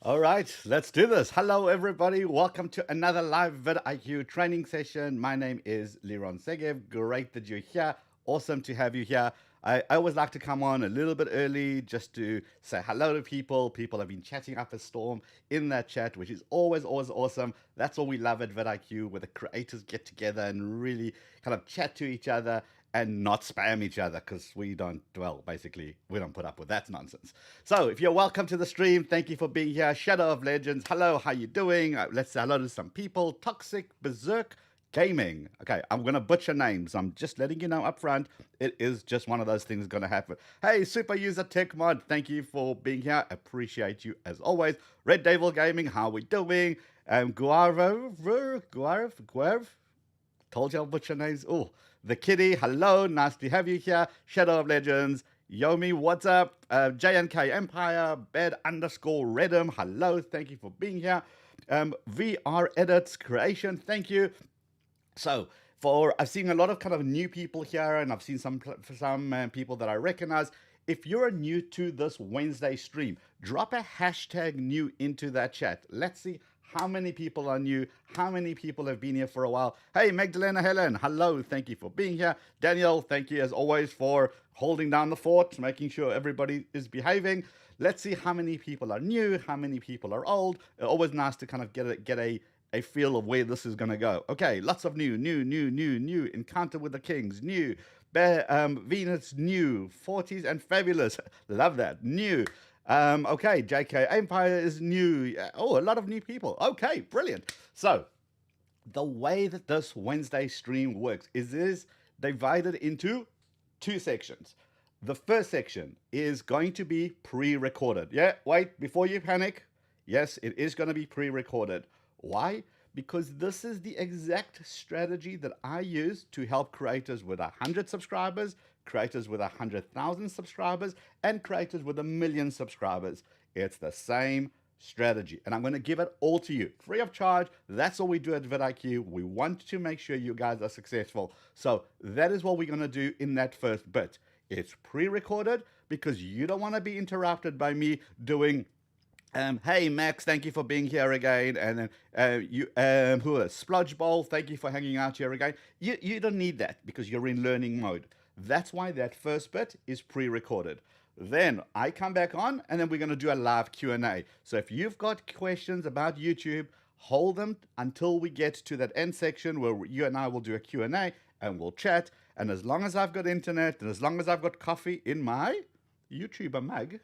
All right, let's do this. Hello, everybody. Welcome to another live vidIQ training session. My name is Liron Segev. Great that you're here. Awesome to have you here. I always like to come on a little bit early just to say hello to people. People have been chatting up a storm in that chat, which is always awesome. That's what we love at vidIQ, where the creators get together and really kind of chat to each other and not spam each other because we don't, well, basically, we don't put up with that nonsense. So if you're welcome to the stream, thank you for being here. Shadow of Legends, hello, how you doing? Let's say hello to some people. Toxic Berserk Gaming. Okay, I'm going to butcher names. I'm just letting you know up front. It is just one of those things going to happen. Hey, Super User Tech Mod, thank you for being here. Appreciate you as always. Red Devil Gaming, how we doing? Guarv, told you I'll butcher names. Oh, the Kitty, hello, nice to have you here. Shadow of Legends, Yomi, what's up? JNK Empire, bed underscore Redum, hello, thank you for being here. VR Edits Creation, thank you. So, I've seen a lot of kind of new people here, and I've seen some people that I recognize. If you're new to this Wednesday stream, drop a hashtag new into that chat. Let's see how many people are new, how many people have been here for a while. Hey, Magdalena Helen, hello, thank you for being here. Daniel, thank you as always for holding down the fort, making sure everybody is behaving. Let's see how many people are new, how many people are old. It's always nice to kind of get a feel of where this is going to go. Okay, lots of new. Encounter with the Kings, new. Venus, new. 40s and Fabulous, love that, new. Okay, JK Empire is new. Oh, a lot of new people. Okay, brilliant. So, the way that this Wednesday stream works is divided into two sections. The first section is going to be pre-recorded. Yeah, wait, before you panic, yes, it is going to be pre-recorded. Why? Because this is the exact strategy that I use to help creators with 100 subscribers, creators with 100,000 subscribers, and creators with 1,000,000 subscribers. It's the same strategy, and I'm going to give it all to you free of charge. That's all we do at vidIQ. We want to make sure you guys are successful. So that is what we're going to do in that first bit. It's pre-recorded because you don't want to be interrupted by me doing hey Max, thank you for being here again. And then who is Splodge Bowl? Thank you for hanging out here again. You don't need that because you're in learning mode. That's why that first bit is pre-recorded. Then I come back on, and then we're going to do a live Q&A. So if you've got questions about YouTube, hold them until we get to that end section where you and I will do a Q&A and we'll chat. And as long as I've got internet and as long as I've got coffee in my YouTuber mug,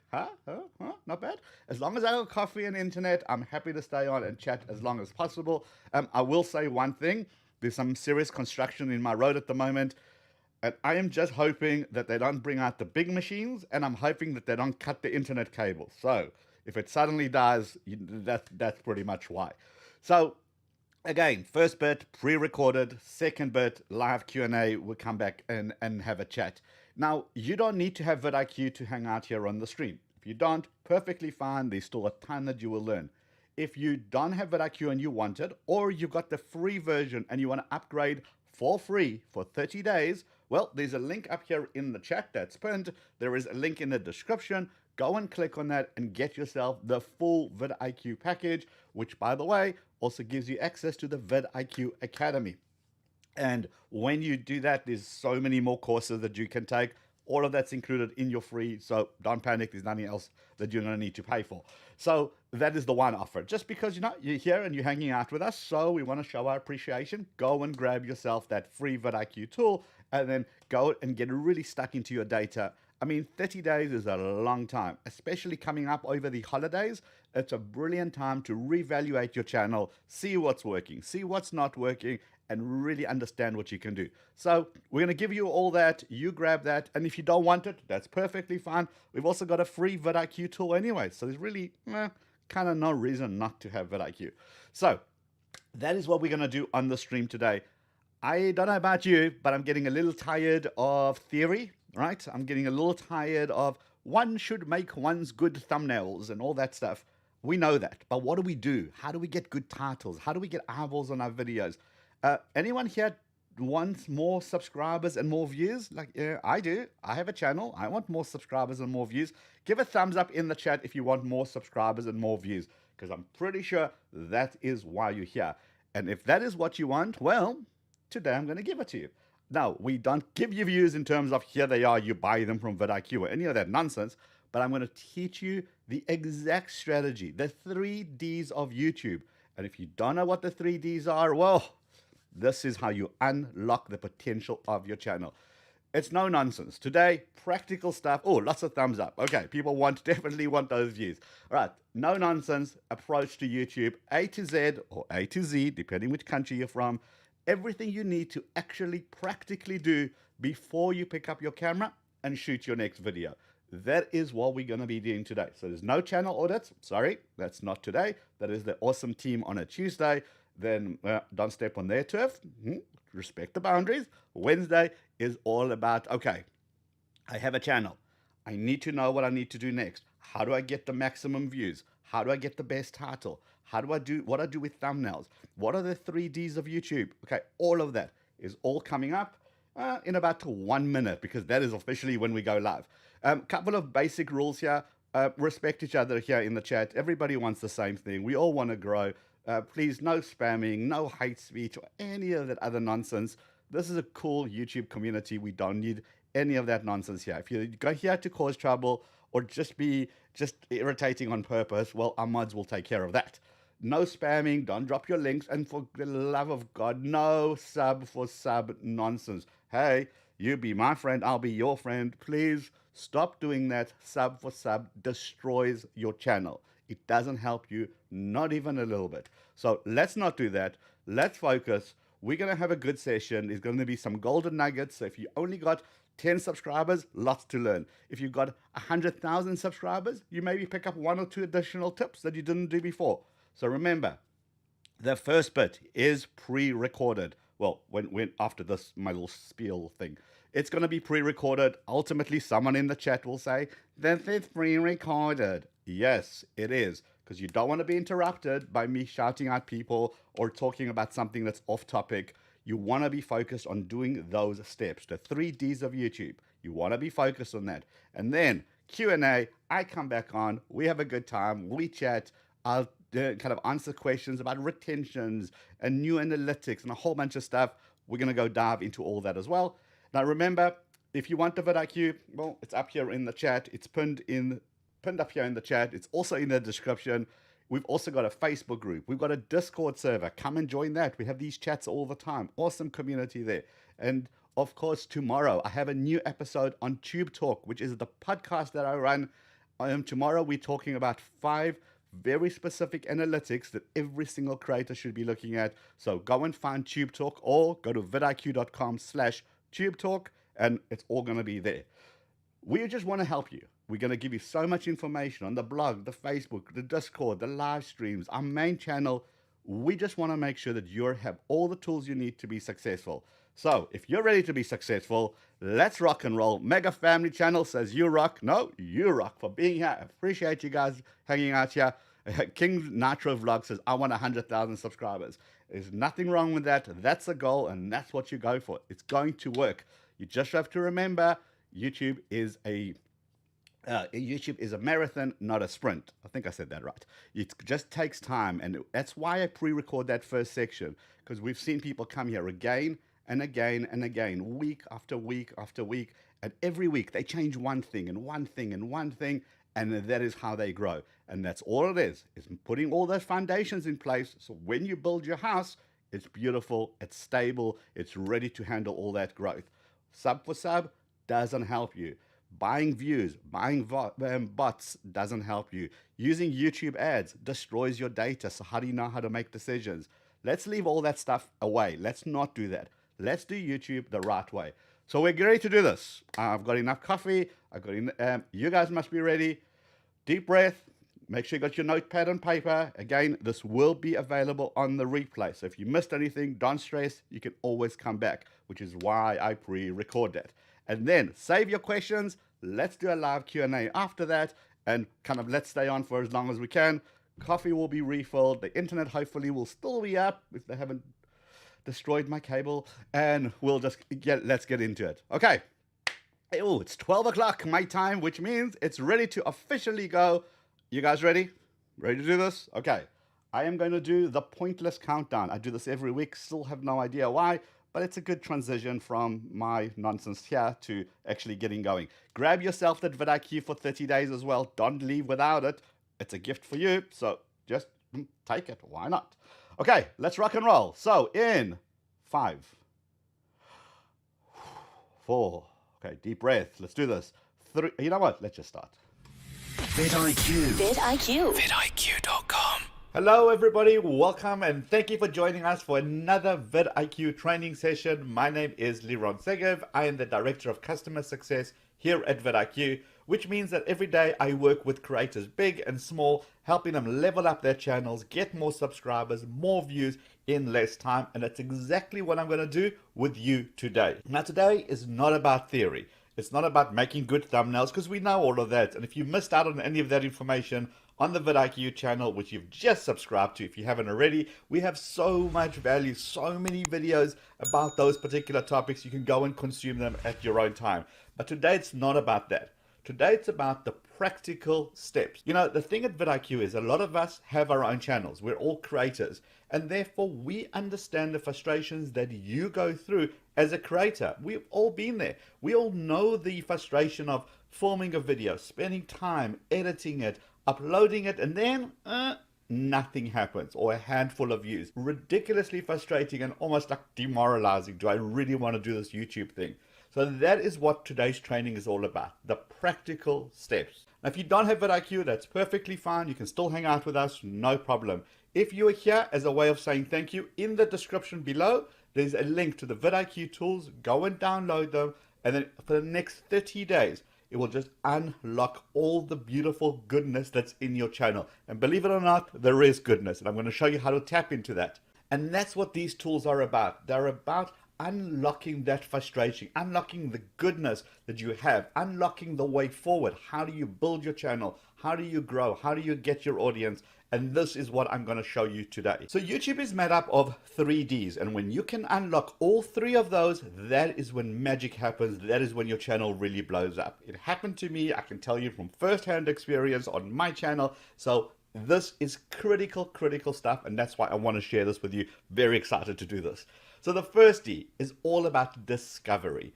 not bad. As long as I have coffee and internet, I'm happy to stay on and chat as long as possible. I will say one thing. There's some serious construction in my road at the moment, and I am just hoping that they don't bring out the big machines, and I'm hoping that they don't cut the internet cable. So if it suddenly does, that's pretty much why. So again, first bit pre-recorded, second bit live Q&A. We'll come back and have a chat. Now, you don't need to have vidIQ to hang out here on the stream. If you don't, perfectly fine. There's still a ton that you will learn. If you don't have vidIQ and you want it, or you've got the free version and you want to upgrade for free for 30 days, well, there's a link up here in the chat that's pinned. There is a link in the description. Go and click on that and get yourself the full vidIQ package, which, by the way, also gives you access to the vidIQ Academy. And when you do that, there's so many more courses that you can take. All of that's included in your free, so don't panic. There's nothing else that you're going to need to pay for. So that is the one offer. Just because you're here and you're hanging out with us, so we want to show our appreciation. Go and grab yourself that free vidIQ tool, and then go and get really stuck into your data. I mean, 30 days is a long time, especially coming up over the holidays. It's a brilliant time to reevaluate your channel, see what's working, see what's not working, and really understand what you can do. So we're going to give you all that. You grab that. And if you don't want it, that's perfectly fine. We've also got a free vidIQ tool anyway. So there's really kind of no reason not to have vidIQ. So that is what we're going to do on the stream today. I don't know about you, but I'm getting a little tired of theory, right? I'm getting a little tired of one should make one's good thumbnails and all that stuff. We know that. But what do we do? How do we get good titles? How do we get eyeballs on our videos? Anyone here wants more subscribers and more views? Like, I do. I have a channel. I want more subscribers and more views. Give a thumbs up in the chat if you want more subscribers and more views, because I'm pretty sure that is why you're here. And if that is what you want, well, today I'm going to give it to you. Now, we don't give you views in terms of here they are, you buy them from vidIQ or any of that nonsense, but I'm going to teach you the exact strategy, the 3Ds of YouTube. And if you don't know what the 3Ds are, well, this is how you unlock the potential of your channel. It's no nonsense. Today, practical stuff. Oh, lots of thumbs up. Okay, people definitely want those views. All right, no nonsense approach to YouTube, A to Z or A to Z, depending which country you're from. Everything you need to actually practically do before you pick up your camera and shoot your next video. That is what we're going to be doing today. So there's no channel audits. Sorry, that's not today. That is the awesome team on a Tuesday. Then don't step on their turf. Respect the boundaries. Wednesday is all about, okay, I have a channel. I need to know what I need to do next. How do I get the maximum views? How do I get the best title? How do I do what I do with thumbnails? What are the 3Ds of YouTube? Okay, all of that is all coming up in about 1 minute, because that is officially when we go live. Couple of basic rules here. Respect each other here in the chat. Everybody wants the same thing. We all want to grow. Please, no spamming, no hate speech, or any of that other nonsense. This is a cool YouTube community. We don't need any of that nonsense here. If you go here to cause trouble or just be irritating on purpose, well, our mods will take care of that. No spamming, don't drop your links, and for the love of God, no sub for sub nonsense. Hey, you be my friend, I'll be your friend. Please stop doing that. Sub for sub destroys your channel. It doesn't help you, not even a little bit. So let's not do that. Let's focus. We're going to have a good session. There's going to be some golden nuggets. So if you only got 10 subscribers, lots to learn. If you've got 100,000 subscribers, you maybe pick up 1 or 2 additional tips that you didn't do before. So remember, the first bit is pre-recorded. Well, when after this, my little spiel thing, it's going to be pre-recorded. Ultimately, someone in the chat will say, this is pre-recorded. Yes, it is, because you don't want to be interrupted by me shouting at people or talking about something that's off topic. You want to be focused on doing those steps, the 3Ds of YouTube. You want to be focused on that. And then Q&A, I come back on, we have a good time, we chat, I'll kind of answer questions about retentions and new analytics and a whole bunch of stuff. We're going to go dive into all that as well. Now remember, if you want the vidIQ, well, it's up here in the chat. It's pinned up here in the chat. It's also in the description. We've also got a Facebook group. We've got a Discord server. Come and join that. We have these chats all the time. Awesome community there. And of course, tomorrow I have a new episode on Tube Talk, which is the podcast that I run. Tomorrow we're talking about 5 very specific analytics that every single creator should be looking at. So go and find Tube Talk or go to vidiq.com/Tube Talk, and it's all going to be there. We just want to help you. We're going to give you so much information on the blog, the Facebook, the Discord, the live streams, our main channel. We just want to make sure that you have all the tools you need to be successful. So if you're ready to be successful, let's rock and roll. Mega Family Channel says you rock. No, you rock for being here. I appreciate you guys hanging out here. King Nitro Vlog says, I want 100,000 subscribers. There's nothing wrong with that. That's a goal, and that's what you go for. It's going to work. You just have to remember, YouTube is a marathon, not a sprint. I think I said that right. It just takes time, and that's why I pre-record that first section, because we've seen people come here again and again and again, week after week after week, and every week they change one thing and one thing and one thing, and that is how they grow. And that's all it is putting all those foundations in place, so when you build your house, it's beautiful, it's stable, it's ready to handle all that growth. Sub for sub doesn't help you. Buying views, buying bots doesn't help you. Using YouTube ads destroys your data. So how do you know how to make decisions? Let's leave all that stuff away. Let's not do that. Let's do YouTube the right way. So we're ready to do this. I've got enough coffee. You guys must be ready. Deep breath. Make sure you got your notepad and paper. Again, this will be available on the replay. So if you missed anything, don't stress. You can always come back, which is why I pre-record that. And then save your questions. Let's do a live Q&A after that, and kind of let's stay on for as long as we can. Coffee will be refilled. The internet hopefully will still be up if they haven't destroyed my cable, and let's get into it. Okay. Oh, it's 12 o'clock my time, which means it's ready to officially go. You guys ready? Ready to do this? Okay. I am going to do the pointless countdown. I do this every week, still have no idea why, but it's a good transition from my nonsense here to actually getting going. Grab yourself that vidIQ for 30 days as well. Don't leave without it. It's a gift for you, so just take it. Why not? Okay, let's rock and roll. So in 5, 4, okay, deep breath. Let's do this. 3, you know what? Let's just start. vidIQ. vidIQ. vidIQ.com. Hello, everybody. Welcome and thank you for joining us for another vidIQ training session. My name is Liron. I am the Director of Customer Success here at vidIQ, which means that every day I work with creators big and small, helping them level up their channels, get more subscribers, more views in less time. And that's exactly what I'm going to do with you today. Now, today is not about theory. It's not about making good thumbnails, because we know all of that. And if you missed out on any of that information on the vidIQ channel, which you've just subscribed to, if you haven't already, we have so much value, so many videos about those particular topics. You can go and consume them at your own time. But today it's not about that. Today it's about the practical steps. You know, the thing at vidIQ is a lot of us have our own channels. We're all creators. And therefore, we understand the frustrations that you go through as a creator. We've all been there. We all know the frustration of filming a video, spending time editing it, uploading it, and then nothing happens, or a handful of views. Ridiculously frustrating and almost like demoralizing. Do I really want to do this YouTube thing? So that is what today's training is all about, the practical steps. Now, if you don't have vidIQ, that's perfectly fine. You can still hang out with us, no problem. If you are here as a way of saying thank you, in the description below, there's a link to the vidIQ tools. Go and download them, and then for the next 30 days, it will just unlock all the beautiful goodness that's in your channel. And believe it or not, there is goodness, and I'm going to show you how to tap into that. And that's what these tools are about. They're about unlocking that frustration, unlocking the goodness that you have, unlocking the way forward. How do you build your channel? How do you grow? How do you get your audience? And this is what I'm going to show you today. So YouTube is made up of 3 Ds. And when you can unlock all 3 of those, that is when magic happens. That is when your channel really blows up. It happened to me. I can tell you from firsthand experience on my channel. So this is critical stuff. And that's why I want to share this with you. Very excited to do this. So the first D is all about discovery.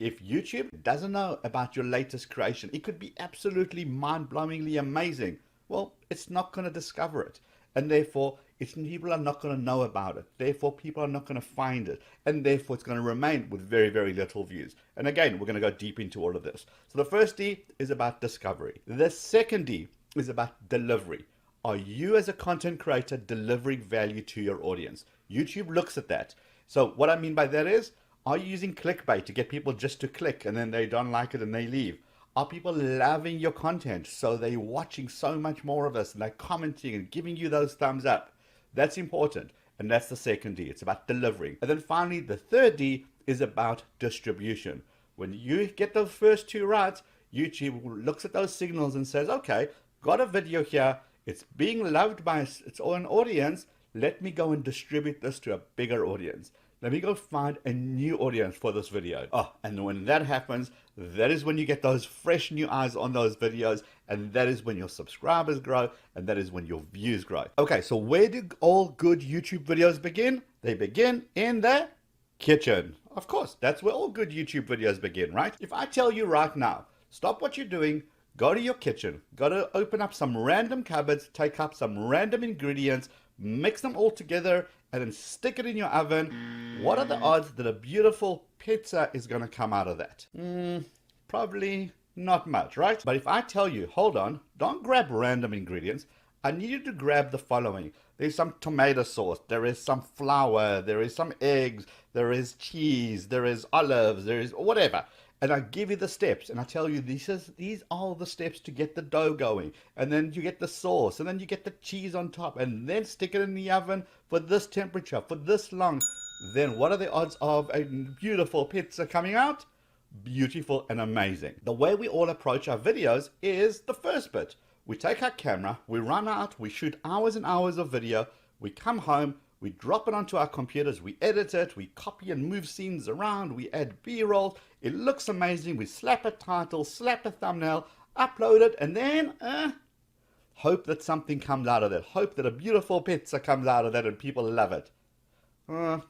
If YouTube doesn't know about your latest creation, it could be absolutely mind-blowingly amazing. Well, it's not going to discover it. And therefore, people are not going to know about it. Therefore, people are not going to find it. And therefore, it's going to remain with very, very little views. And again, we're going to go deep into all of this. So the first D is about discovery. The second D is about delivery. Are you as a content creator delivering value to your audience? YouTube looks at that. So what I mean by that is, are you using clickbait to get people just to click and then they don't like it and they leave? Are people loving your content so they're watching so much more of us and they're commenting and giving you those thumbs up? That's important. And that's the second D. It's about delivering. And then finally, the third D is about distribution. When you get those first 2 right, YouTube looks at those signals and says, okay, got a video here. It's being loved by its own audience. Let me go and distribute this to a bigger audience. Let me go find a new audience for this video. Oh, and when that happens, that is when you get those fresh new eyes on those videos, and that is when your subscribers grow, and that is when your views grow. Okay, so where do all good YouTube videos begin? They begin in the kitchen. Of course, that's where all good YouTube videos begin, right? If I tell you right now, stop what you're doing, go to your kitchen, go to open up some random cupboards, take up some random ingredients, mix them all together, and then stick it in your oven, what are the odds that a beautiful pizza is going to come out of that? Probably not much, right? But if I tell you, hold on, don't grab random ingredients. I need you to grab the following. There's some tomato sauce, there is some flour, there is some eggs, there is cheese, there is olives, there is whatever. And I give you the steps, and I tell you these are the steps to get the dough going. And then you get the sauce, and then you get the cheese on top, and then stick it in the oven for this temperature, for this long. Then what are the odds of a beautiful pizza coming out? Beautiful and amazing. The way we all approach our videos is the first bit. We take our camera, we run out, we shoot hours and hours of video, we come home, we drop it onto our computers, we edit it, we copy and move scenes around, we add B-roll, it looks amazing, we slap a title, slap a thumbnail, upload it, and then Hope that something comes out of that. Hope that a beautiful pizza comes out of that and people love it.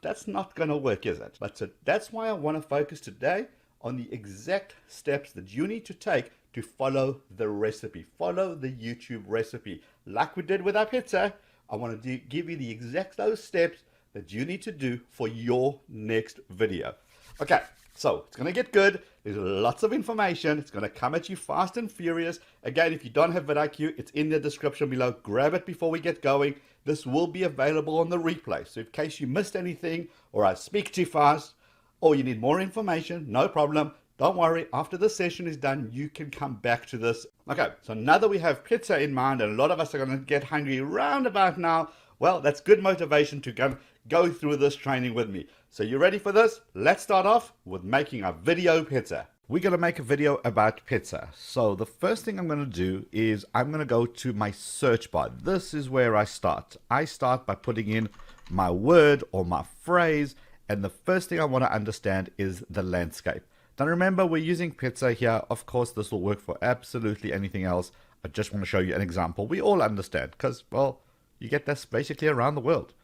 That's not going to work, is it? But so that's why I want to focus today on the exact steps that you need to take to follow the recipe. Follow the YouTube recipe. Like we did with our pizza, I want to give you the exact those steps that you need to do for your next video. Okay, so it's going to get good. There's lots of information. It's going to come at you fast and furious. Again, if you don't have vidIQ, it's in the description below. Grab it before we get going. This will be available on the replay. So in case you missed anything, or I speak too fast, or you need more information, no problem. Don't worry, after the session is done, you can come back to this. Okay, so now that we have pizza in mind, and a lot of us are going to get hungry round about now, well, that's good motivation to go through this training with me. So you ready for this? Let's start off with making a video pizza. We're going to make a video about pizza. So the first thing I'm going to do is I'm going to go to my search bar. This is where I start. I start by putting in my word or my phrase, and the first thing I want to understand is the landscape. Now remember, we're using pizza here. Of course, this will work for absolutely anything else. I just want to show you an example we all understand because, well, you get this basically around the world.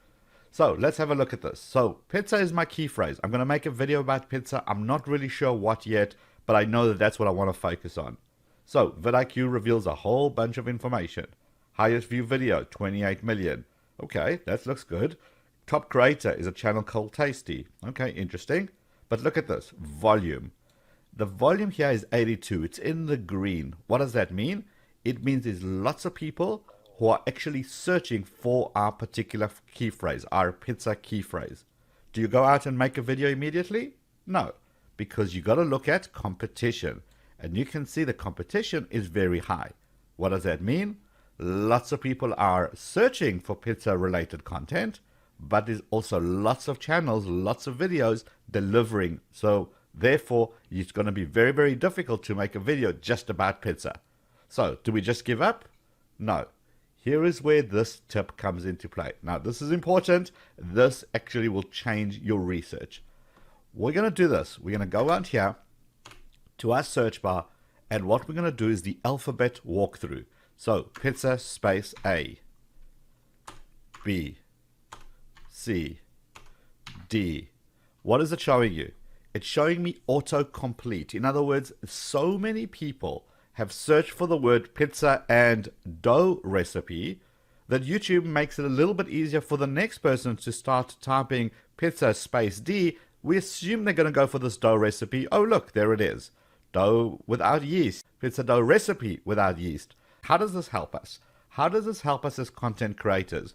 So let's have a look at this. So pizza is my key phrase. I'm going to make a video about pizza. I'm not really sure what yet, but I know that that's what I want to focus on. So vidIQ reveals a whole bunch of information. Highest view video, 28 million. Okay, that looks good. Top creator is a channel called Tasty. Okay, interesting. But look at this, volume. The volume here is 82. It's in the green. What does that mean? It means there's lots of people who are actually searching for our particular key phrase, our pizza key phrase. Do you go out and make a video immediately? No, because you got to look at competition. And you can see the competition is very high. What does that mean? Lots of people are searching for pizza related content, but there's also lots of channels, lots of videos delivering. So therefore, it's going to be very, very difficult to make a video just about pizza. So do we just give up? No. Here is where this tip comes into play. Now, this is important. This actually will change your research. We're going to do this. We're going to go out here to our search bar, and what we're going to do is the alphabet walkthrough. So pizza space A, B, C, D. What is it showing you? It's showing me autocomplete. In other words, so many people have searched for the word pizza and dough recipe that YouTube makes it a little bit easier for the next person to start typing pizza space D. We assume they're going to go for this dough recipe. Oh, look, there it is. Dough without yeast. Pizza dough recipe without yeast. How does this help us? How does this help us as content creators?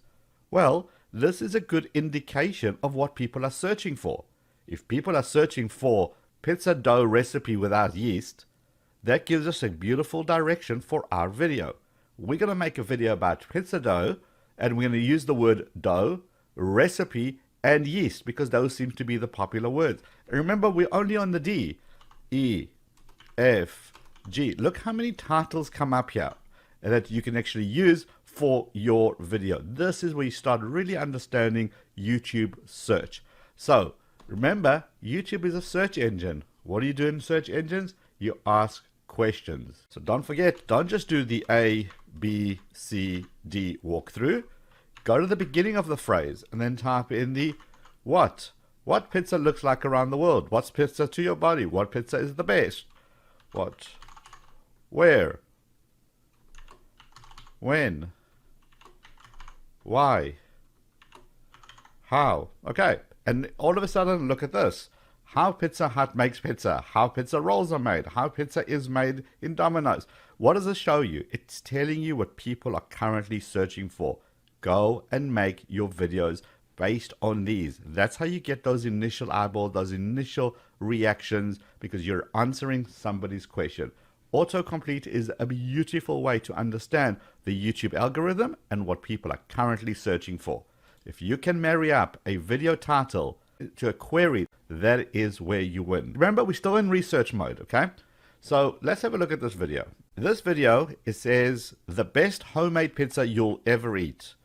Well, this is a good indication of what people are searching for. If people are searching for pizza dough recipe without yeast, that gives us a beautiful direction for our video. We're going to make a video about pizza dough, and we're going to use the word dough, recipe, and yeast, because those seem to be the popular words. And remember, we're only on the D. E, F, G. Look how many titles come up here that you can actually use for your video. This is where you start really understanding YouTube search. So remember, YouTube is a search engine. What do you do in search engines? You ask questions. So don't forget, don't just do the A, B, C, D walkthrough. Go to the beginning of the phrase and then type in the what. What pizza looks like around the world? What's pizza to your body? What pizza is the best? What? Where? When? Why? How? Okay. And all of a sudden, look at this. How Pizza Hut makes pizza. How pizza rolls are made. How pizza is made in Domino's. What does it show you? It's telling you what people are currently searching for. Go and make your videos based on these. That's how you get those initial eyeballs, those initial reactions, because you're answering somebody's question. Autocomplete is a beautiful way to understand the YouTube algorithm and what people are currently searching for. If you can marry up a video title to a query, that is where you win. Remember, we're still in research mode, okay? So let's have a look at this video. This video, it says, the best homemade pizza you'll ever eat.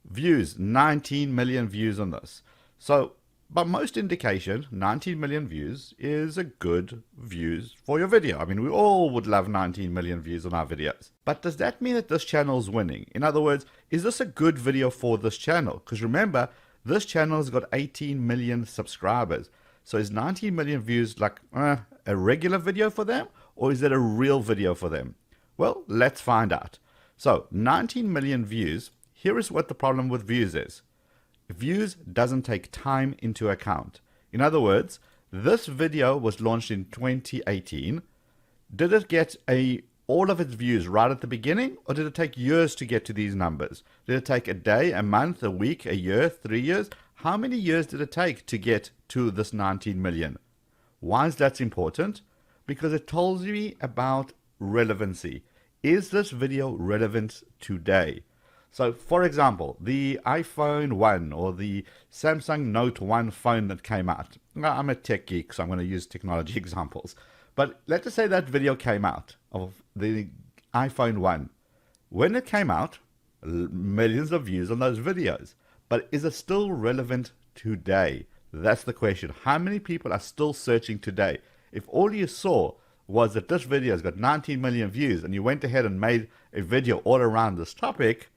Views, 19 million views on this. So by most indication, 19 million views is a good views for your video. I mean, we all would love 19 million views on our videos. But does that mean that this channel is winning? In other words, is this a good video for this channel? Because remember, this channel has got 18 million subscribers. So is 19 million views like a regular video for them? Or is it a real video for them? Well, let's find out. So 19 million views, here is what the problem with views is. Views doesn't take time into account. In other words, this video was launched in 2018. Did it get all of its views right at the beginning, or did it take years to get to these numbers? Did it take a day, a month, a week, a year, 3 years? How many years did it take to get to this 19 million? Why is that important? Because it tells me about relevancy. Is this video relevant today? So, for example, the iPhone 1 or the Samsung Note 1 phone that came out. Now, I'm a tech geek, so I'm going to use technology examples. But let's just say that video came out of the iPhone 1. When it came out, millions of views on those videos. But is it still relevant today? That's the question. How many people are still searching today? If all you saw was that this video has got 19 million views and you went ahead and made a video all around this topic,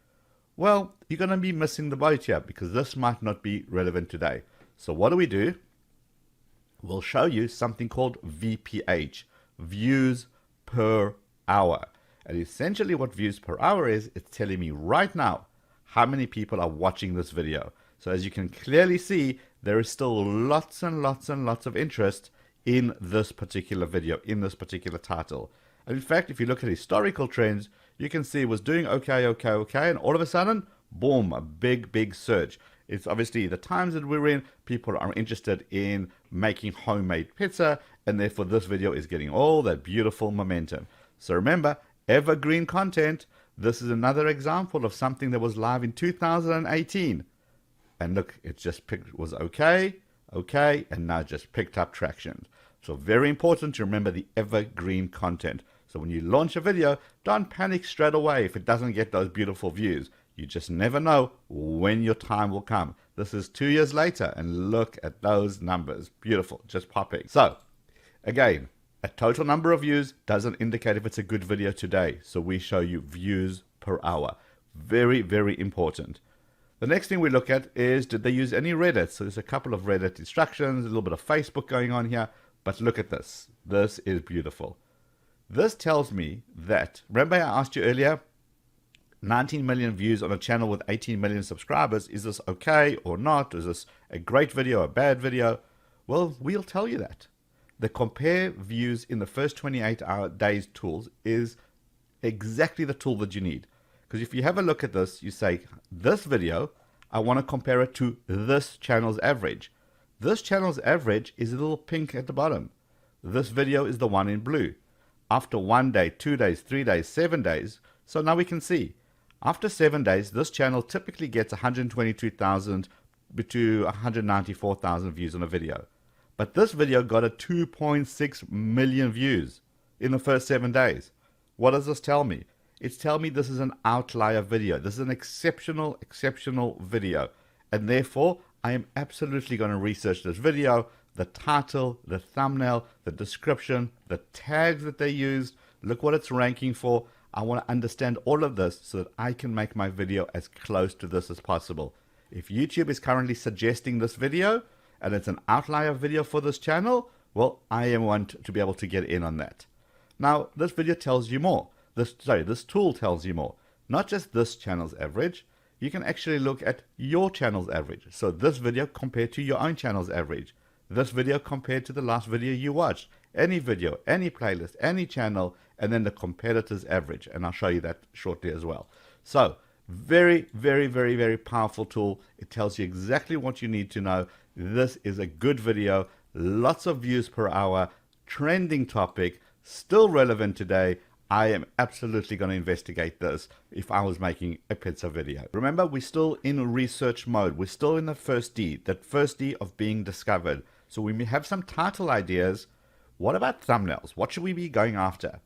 well, you're going to be missing the boat here because this might not be relevant today. So what do? We'll show you something called VPH, views per hour. And essentially what views per hour is, it's telling me right now how many people are watching this video. So as you can clearly see, there is still lots and lots and lots of interest in this particular video, in this particular title. And in fact, if you look at historical trends, you can see it was doing okay, and all of a sudden, boom, a big surge. It's obviously the times that we're in, people are interested in making homemade pizza, and therefore this video is getting all that beautiful momentum. So remember, evergreen content. This is another example of something that was live in 2018. And look, it just was okay, and now just picked up traction. So very important to remember the evergreen content. So when you launch a video, don't panic straight away if it doesn't get those beautiful views. You just never know when your time will come. This is 2 years later, and look at those numbers. Beautiful, just popping. So again, a total number of views doesn't indicate if it's a good video today. So we show you views per hour. Very, very important. The next thing we look at is, did they use any Reddit? So there's a couple of Reddit instructions, a little bit of Facebook going on here. But look at this. This is beautiful. This tells me that, remember I asked you earlier, 19 million views on a channel with 18 million subscribers. Is this okay or not? Is this a great video, a bad video? Well, we'll tell you that. The compare views in the first 28 days tools is exactly the tool that you need. Because if you have a look at this, you say, this video, I want to compare it to this channel's average. This channel's average is a little pink at the bottom. This video is the one in blue. After 1 day, 2 days, 3 days, 7 days, so now we can see. After 7 days, this channel typically gets 122,000 to 194,000 views on a video. But this video got a 2.6 million views in the first 7 days. What does this tell me? It's telling me this is an outlier video. This is an exceptional video. And therefore, I am absolutely going to research this video, the title, the thumbnail, the description, the tags that they used, look what it's ranking for. I want to understand all of this so that I can make my video as close to this as possible. If YouTube is currently suggesting this video and it's an outlier video for this channel, well, I want to be able to get in on that. Now, this video tells you more. This tool tells you more. Not just this channel's average. You can actually look at your channel's average. So this video compared to your own channel's average. This video compared to the last video you watched. Any video, any playlist, any channel, and then the competitor's average. And I'll show you that shortly as well. So very, very, very, very powerful tool. It tells you exactly what you need to know. This is a good video. Lots of views per hour. Trending topic. Still relevant today. I am absolutely going to investigate this if I was making a pizza video. Remember, we're still in research mode. We're still in the first D, that first D of being discovered. So we may have some title ideas. What about thumbnails? What should we be going after?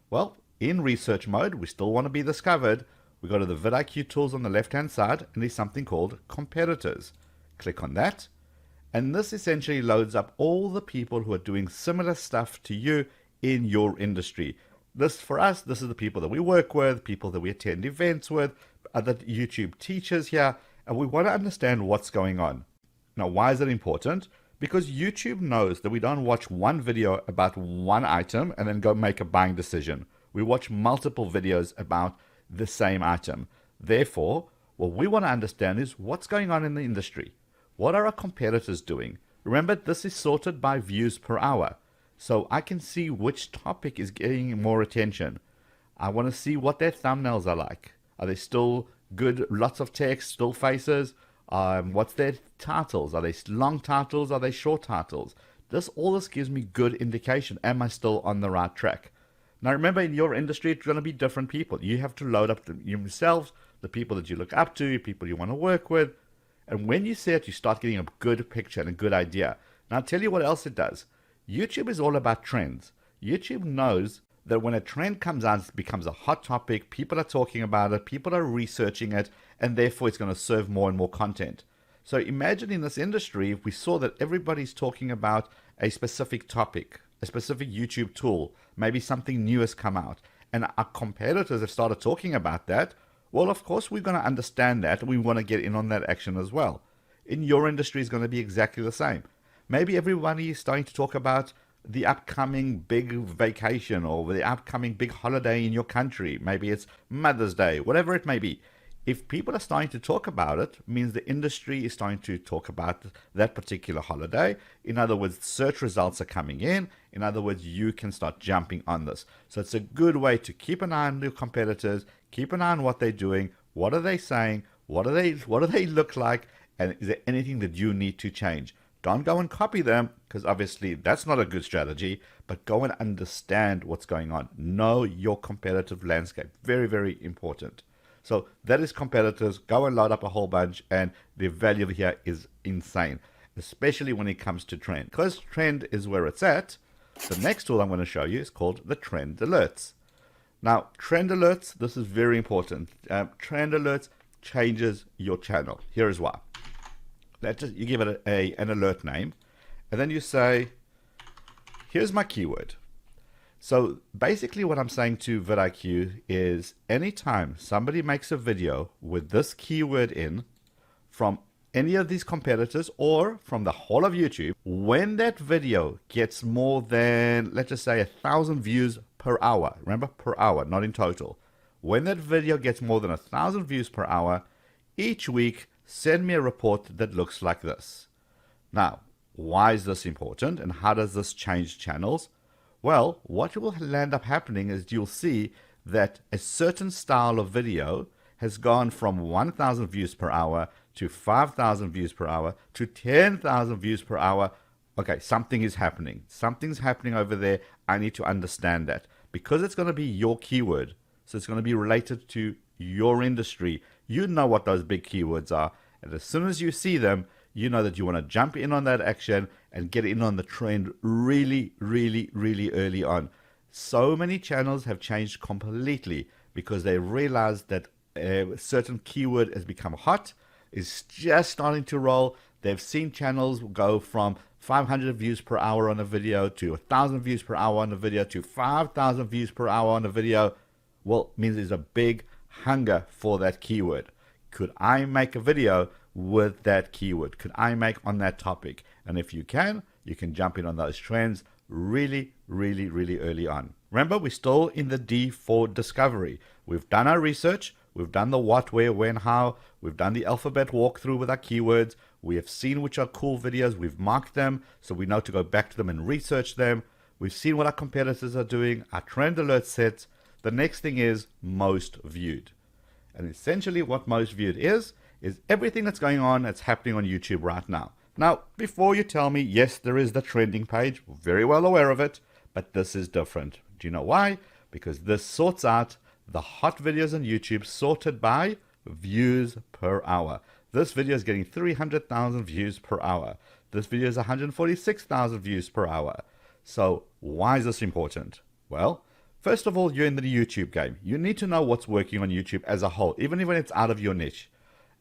Well, in research mode, we still want to be discovered. We go to the vidIQ tools on the left-hand side, and there's something called competitors. Click on that. And this essentially loads up all the people who are doing similar stuff to you in your industry. This, for us, this is the people that we work with, people that we attend events with, other YouTube teachers here, and we want to understand what's going on. Now, why is it important? Because YouTube knows that we don't watch one video about one item and then go make a buying decision. We watch multiple videos about the same item. Therefore, what we want to understand is what's going on in the industry. What are our competitors doing? Remember, this is sorted by views per hour. So I can see which topic is getting more attention. I want to see what their thumbnails are like. Are they still good, lots of text, still faces? What's their titles? Are they long titles? Are they short titles? All this gives me good indication. Am I still on the right track? Now remember, in your industry, it's going to be different people. You have to load up yourselves, the people that you look up to, people you want to work with. And when you see it, you start getting a good picture and a good idea. Now I'll tell you what else it does. YouTube is all about trends. YouTube knows that when a trend comes out, it becomes a hot topic, people are talking about it, people are researching it, and therefore it's going to serve more and more content. So imagine in this industry, if we saw that everybody's talking about a specific topic, a specific YouTube tool, maybe something new has come out, and our competitors have started talking about that, well, of course, we're going to understand that, and we want to get in on that action as well. In your industry, it's going to be exactly the same. Maybe everybody is starting to talk about the upcoming big vacation or the upcoming big holiday in your country. Maybe it's Mother's Day, whatever it may be. If people are starting to talk about it, it means the industry is starting to talk about that particular holiday. In other words, search results are coming in. In other words, you can start jumping on this. So it's a good way to keep an eye on your competitors, keep an eye on what they're doing, what are they saying, what do they look like, and is there anything that you need to change? Don't go and copy them, because obviously that's not a good strategy, but go and understand what's going on. Know your competitive landscape. Very, very important. So that is competitors. Go and load up a whole bunch, and the value here is insane, especially when it comes to trend. Because trend is where it's at, the next tool I'm going to show you is called the Trend Alerts. Now, Trend Alerts, this is very important. Trend Alerts changes your channel. Here is why. You give it an alert name, and then you say, here's my keyword. So basically what I'm saying to vidIQ is anytime somebody makes a video with this keyword in from any of these competitors or from the whole of YouTube, when that video gets more than, let's just say, 1,000 views per hour, remember, per hour, not in total. When that video gets more than 1,000 views per hour, each week, send me a report that looks like this. Now, why is this important and how does this change channels? Well, what will end up happening is you'll see that a certain style of video has gone from 1,000 views per hour to 5,000 views per hour to 10,000 views per hour. Okay, something is happening. Something's happening over there. I need to understand that because it's going to be your keyword. So it's going to be related to your industry. You know what those big keywords are. And as soon as you see them, you know that you want to jump in on that action and get in on the trend really, really, really early on. So many channels have changed completely because they realized that a certain keyword has become hot, is just starting to roll. They've seen channels go from 500 views per hour on a video to 1,000 views per hour on a video to 5,000 views per hour on a video. Well, it means there's a big hunger for that keyword. Could I make a video with that keyword? Could I make on that topic? And if you can jump in on those trends really, really, really early on. Remember, we're still in the D for discovery. We've done our research. We've done the what, where, when, how. We've done the alphabet walkthrough with our keywords. We have seen which are cool videos. We've marked them so we know to go back to them and research them. We've seen what our competitors are doing. Our trend alert sets. The next thing is most viewed. And essentially what most viewed is everything that's going on that's happening on YouTube right now. Now, before you tell me, yes, there is the trending page, very well aware of it, but this is different. Do you know why? Because this sorts out the hot videos on YouTube sorted by views per hour. This video is getting 300,000 views per hour. This video is 146,000 views per hour. So why is this important? Well, first of all, you're in the YouTube game. You need to know what's working on YouTube as a whole, even when it's out of your niche.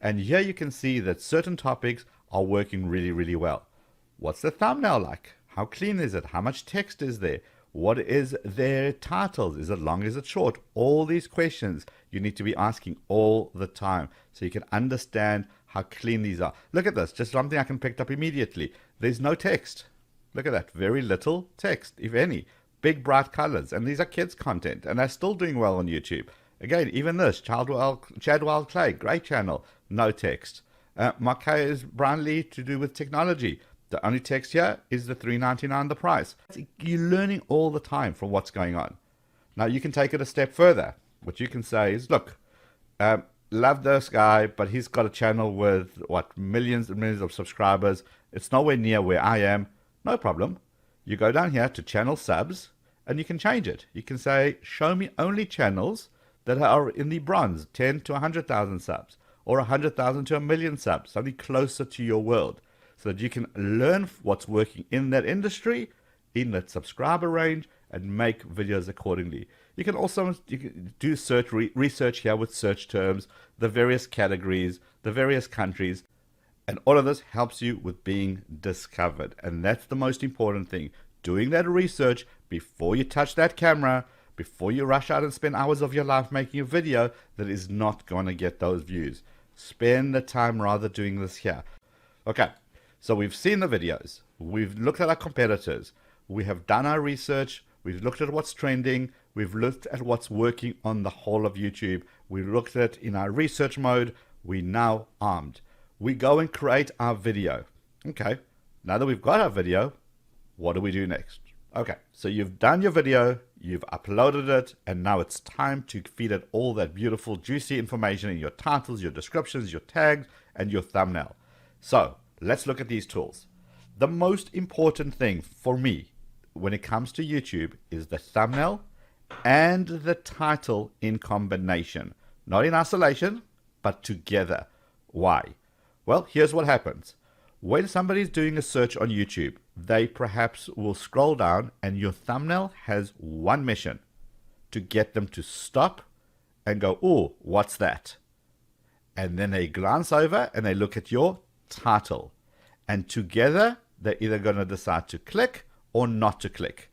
And here you can see that certain topics are working really, really well. What's the thumbnail like? How clean is it? How much text is there? What is their titles? Is it long? Is it short? All these questions you need to be asking all the time so you can understand how clean these are. Look at this, just something I can pick up immediately. There's no text. Look at that, very little text, if any. Big bright colors, and these are kids' content, and they're still doing well on YouTube. Again, even this, Chadwell Clay, great channel, no text. Marquez Brownlee to do with technology. The only text here is the $3.99 the price. You're learning all the time from what's going on. Now you can take it a step further. What you can say is, look, love this guy, but he's got a channel with, millions and millions of subscribers. It's nowhere near where I am. No problem. You go down here to channel subs, and you can change it. You can say, show me only channels that are in the bronze, 10 to 100,000 subs, or 100,000 to 1,000,000 subs, something closer to your world, so that you can learn what's working in that industry, in that subscriber range, and make videos accordingly. You can also do research here with search terms, the various categories, the various countries, and all of this helps you with being discovered. And that's the most important thing, doing that research before you touch that camera, before you rush out and spend hours of your life making a video that is not going to get those views. Spend the time rather doing this here. Okay, so we've seen the videos. We've looked at our competitors. We have done our research. We've looked at what's trending. We've looked at what's working on the whole of YouTube. We looked at it in our research mode. We're now armed. We go and create our video. Okay, now that we've got our video, what do we do next? Okay, so you've done your video, you've uploaded it, and now it's time to feed it all that beautiful, juicy information in your titles, your descriptions, your tags, and your thumbnail. So let's look at these tools. The most important thing for me when it comes to YouTube is the thumbnail and the title in combination. Not in isolation, but together. Why? Well, here's what happens. When somebody's doing a search on YouTube, they perhaps will scroll down and your thumbnail has one mission: to get them to stop and go, oh, what's that? And then they glance over and they look at your title. And together, they're either going to decide to click or not to click.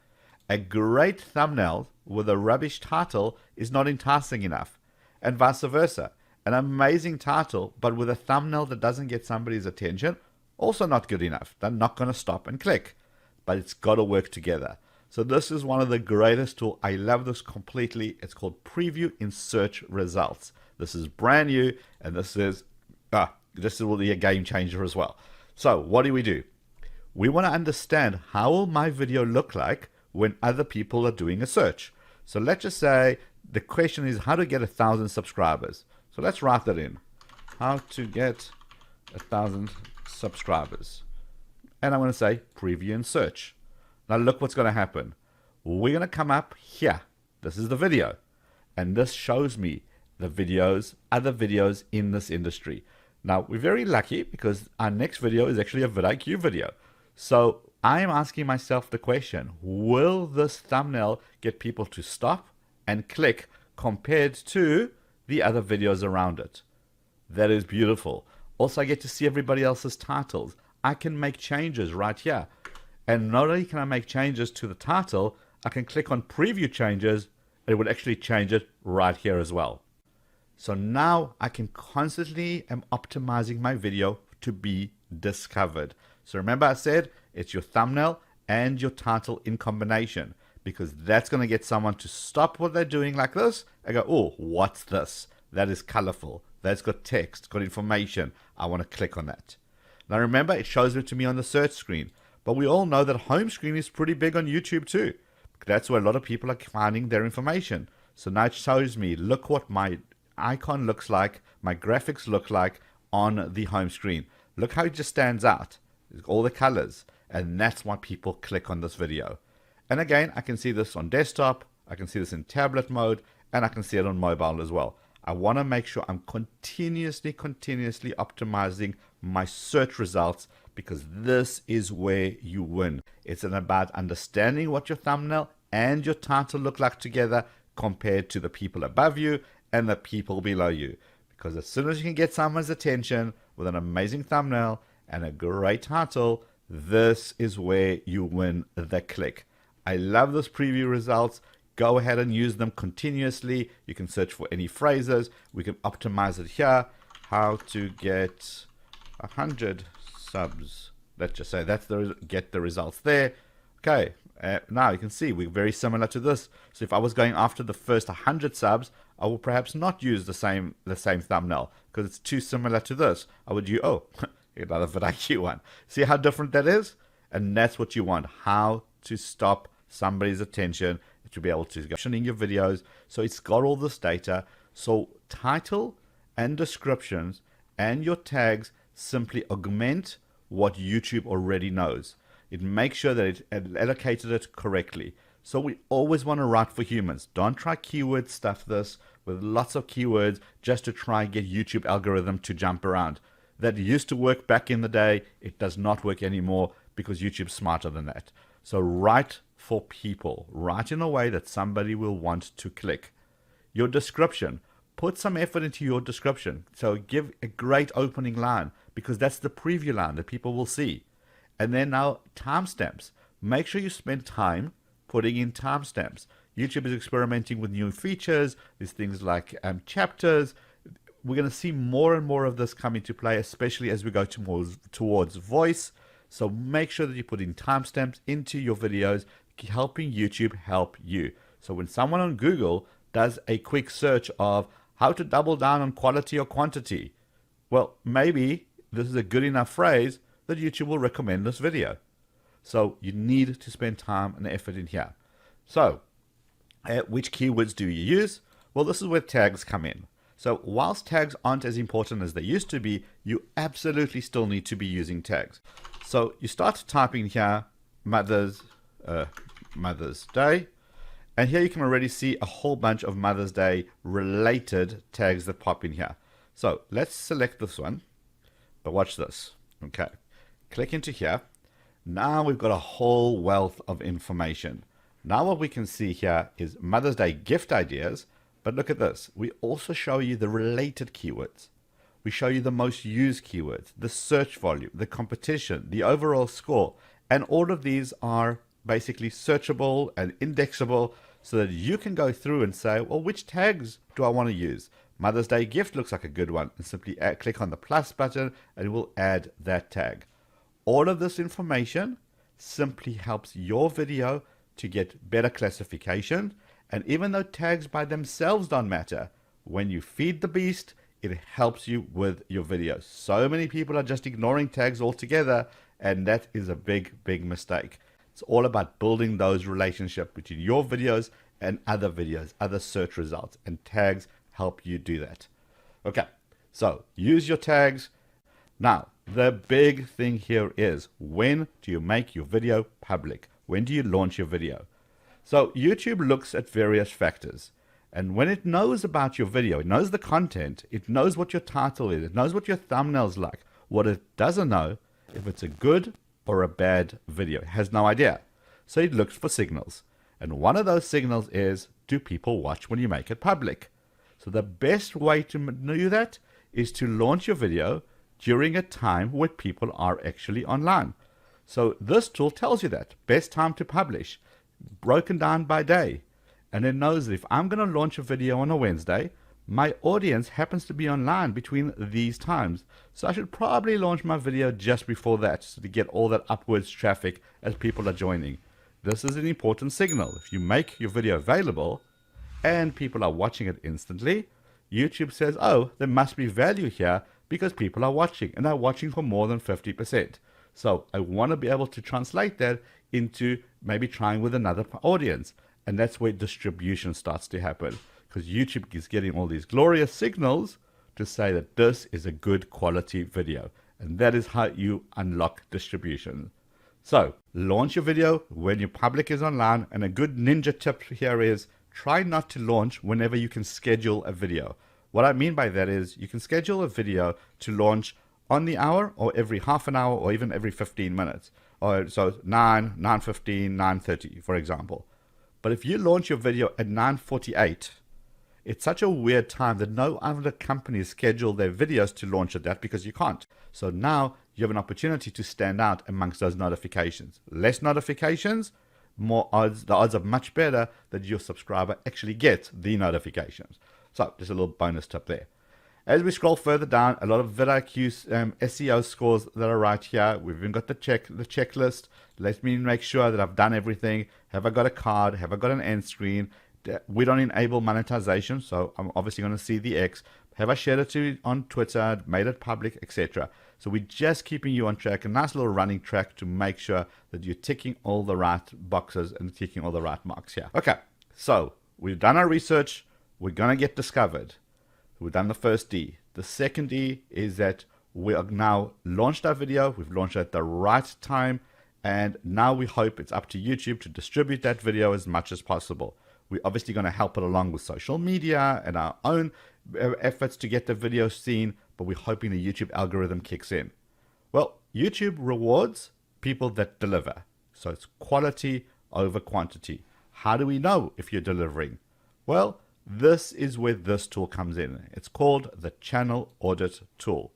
A great thumbnail with a rubbish title is not enticing enough, and vice versa. An amazing title, but with a thumbnail that doesn't get somebody's attention, also not good enough. They're not going to stop and click, but it's got to work together. So this is one of the greatest tools. I love this completely. It's called Preview in Search Results. This is brand new, and this will be a game changer as well. So what do? We want to understand how will my video look like when other people are doing a search. So let's just say the question is how to get 1,000 subscribers. So let's write that in. How to get 1,000 subscribers. And I'm going to say preview and search. Now look what's going to happen. We're going to come up here. This is the video. And this shows me the videos, other videos in this industry. Now we're very lucky because our next video is actually a vidIQ video. So I am asking myself the question, will this thumbnail get people to stop and click compared to the other videos around it? That is beautiful. Also, I get to see everybody else's titles. I can make changes right here. And not only can I make changes to the title, I can click on preview changes, and it would actually change it right here as well. So now I can constantly am optimizing my video to be discovered. So remember I said it's your thumbnail and your title in combination, because that's going to get someone to stop what they're doing like this and go, oh, what's this? That is colorful. That's got text, got information. I want to click on that. Now remember, it shows it to me on the search screen, but we all know that home screen is pretty big on YouTube too. That's where a lot of people are finding their information. So now it shows me, look what my icon looks like, my graphics look like on the home screen. Look how it just stands out. All the colors. And that's why people click on this video. And again, I can see this on desktop, I can see this in tablet mode, and I can see it on mobile as well. I want to make sure I'm continuously optimizing my search results, because this is where you win. It's about understanding what your thumbnail and your title look like together compared to the people above you and the people below you. Because as soon as you can get someone's attention with an amazing thumbnail and a great title, this is where you win the click. I love those preview results. Go ahead and use them continuously. You can search for any phrases. We can optimize it here. How to get 100 subs. Let's just say that's get the results there. Okay, now you can see we're very similar to this. So if I was going after the first 100 subs, I will perhaps not use the same thumbnail because it's too similar to this. I would use, oh, another vidIQ one. See how different that is? And that's what you want, how to stop somebody's attention, to be able to go in your videos. So it's got all this data. So title and descriptions and your tags simply augment what YouTube already knows. It makes sure that it allocated it correctly. So we always want to write for humans. Don't try keyword stuff this with lots of keywords just to try and get YouTube algorithm to jump around. That used to work back in the day. It does not work anymore because YouTube's smarter than that. So write for people. Write in a way that somebody will want to click. Your description. Put some effort into your description. So give a great opening line because that's the preview line that people will see. And then now timestamps. Make sure you spend time putting in timestamps. YouTube is experimenting with new features. There's things like chapters. We're going to see more and more of this come into play, especially as we go towards voice. So make sure that you put in timestamps into your videos, helping YouTube help you. So when someone on Google does a quick search of how to double down on quality or quantity, well, maybe this is a good enough phrase that YouTube will recommend this video. So you need to spend time and effort in here. So which keywords do you use? Well, this is where tags come in. So whilst tags aren't as important as they used to be, you absolutely still need to be using tags. So you start typing here, Mother's Day. And here you can already see a whole bunch of Mother's Day related tags that pop in here. So let's select this one, but watch this. Okay, click into here. Now we've got a whole wealth of information. Now what we can see here is Mother's Day gift ideas, but look at this. We also show you the related keywords. We show you the most used keywords, the search volume, the competition, the overall score, and all of these are basically searchable and indexable so that you can go through and say, well, which tags do I want to use? Mother's Day gift looks like a good one. And simply click on the plus button and it will add that tag. All of this information simply helps your video to get better classification. And even though tags by themselves don't matter, when you feed the beast, it helps you with your videos. So many people are just ignoring tags altogether, and that is a big, big mistake. It's all about building those relationships between your videos and other videos, other search results, and tags help you do that. Okay, so use your tags. Now, the big thing here is, when do you make your video public? When do you launch your video? So YouTube looks at various factors. And when it knows about your video, it knows the content, it knows what your title is, it knows what your thumbnail's like. What it doesn't know, if it's a good or a bad video, it has no idea. So it looks for signals. And one of those signals is, do people watch when you make it public? So the best way to do that is to launch your video during a time where people are actually online. So this tool tells you that. Best time to publish, broken down by day. And it knows that if I'm going to launch a video on a Wednesday, my audience happens to be online between these times. So I should probably launch my video just before that, so to get all that upwards traffic as people are joining. This is an important signal. If you make your video available and people are watching it instantly, YouTube says, oh, there must be value here because people are watching, and they're watching for more than 50%. So I want to be able to translate that into maybe trying with another audience. And that's where distribution starts to happen, because YouTube is getting all these glorious signals to say that this is a good quality video. And that is how you unlock distribution. So launch your video when your public is online. And a good ninja tip here is, try not to launch whenever you can schedule a video. What I mean by that is, you can schedule a video to launch on the hour, or every half an hour, or even every 15 minutes. Or so 9, 9:15, 9:30, for example. But if you launch your video at 9:48, it's such a weird time that no other companies schedule their videos to launch at that, because you can't. So now you have an opportunity to stand out amongst those notifications. Less notifications, more odds, the odds are much better that your subscriber actually gets the notifications. So just a little bonus tip there. As we scroll further down, a lot of vidIQ SEO scores that are right here. We've even got the checklist. Let me make sure that I've done everything. Have I got a card? Have I got an end screen? We don't enable monetization, so I'm obviously going to see the X. Have I shared it on Twitter, made it public, etc.? So we're just keeping you on track, a nice little running track to make sure that you're ticking all the right boxes and ticking all the right marks here. Okay, so we've done our research. We're going to get discovered. We've done the first D. The second D is that we have now launched our video. We've launched it at the right time. And now we hope it's up to YouTube to distribute that video as much as possible. We're obviously going to help it along with social media and our own efforts to get the video seen, but we're hoping the YouTube algorithm kicks in. Well, YouTube rewards people that deliver. So it's quality over quantity. How do we know if you're delivering? Well, this is where this tool comes in. It's called the Channel Audit tool.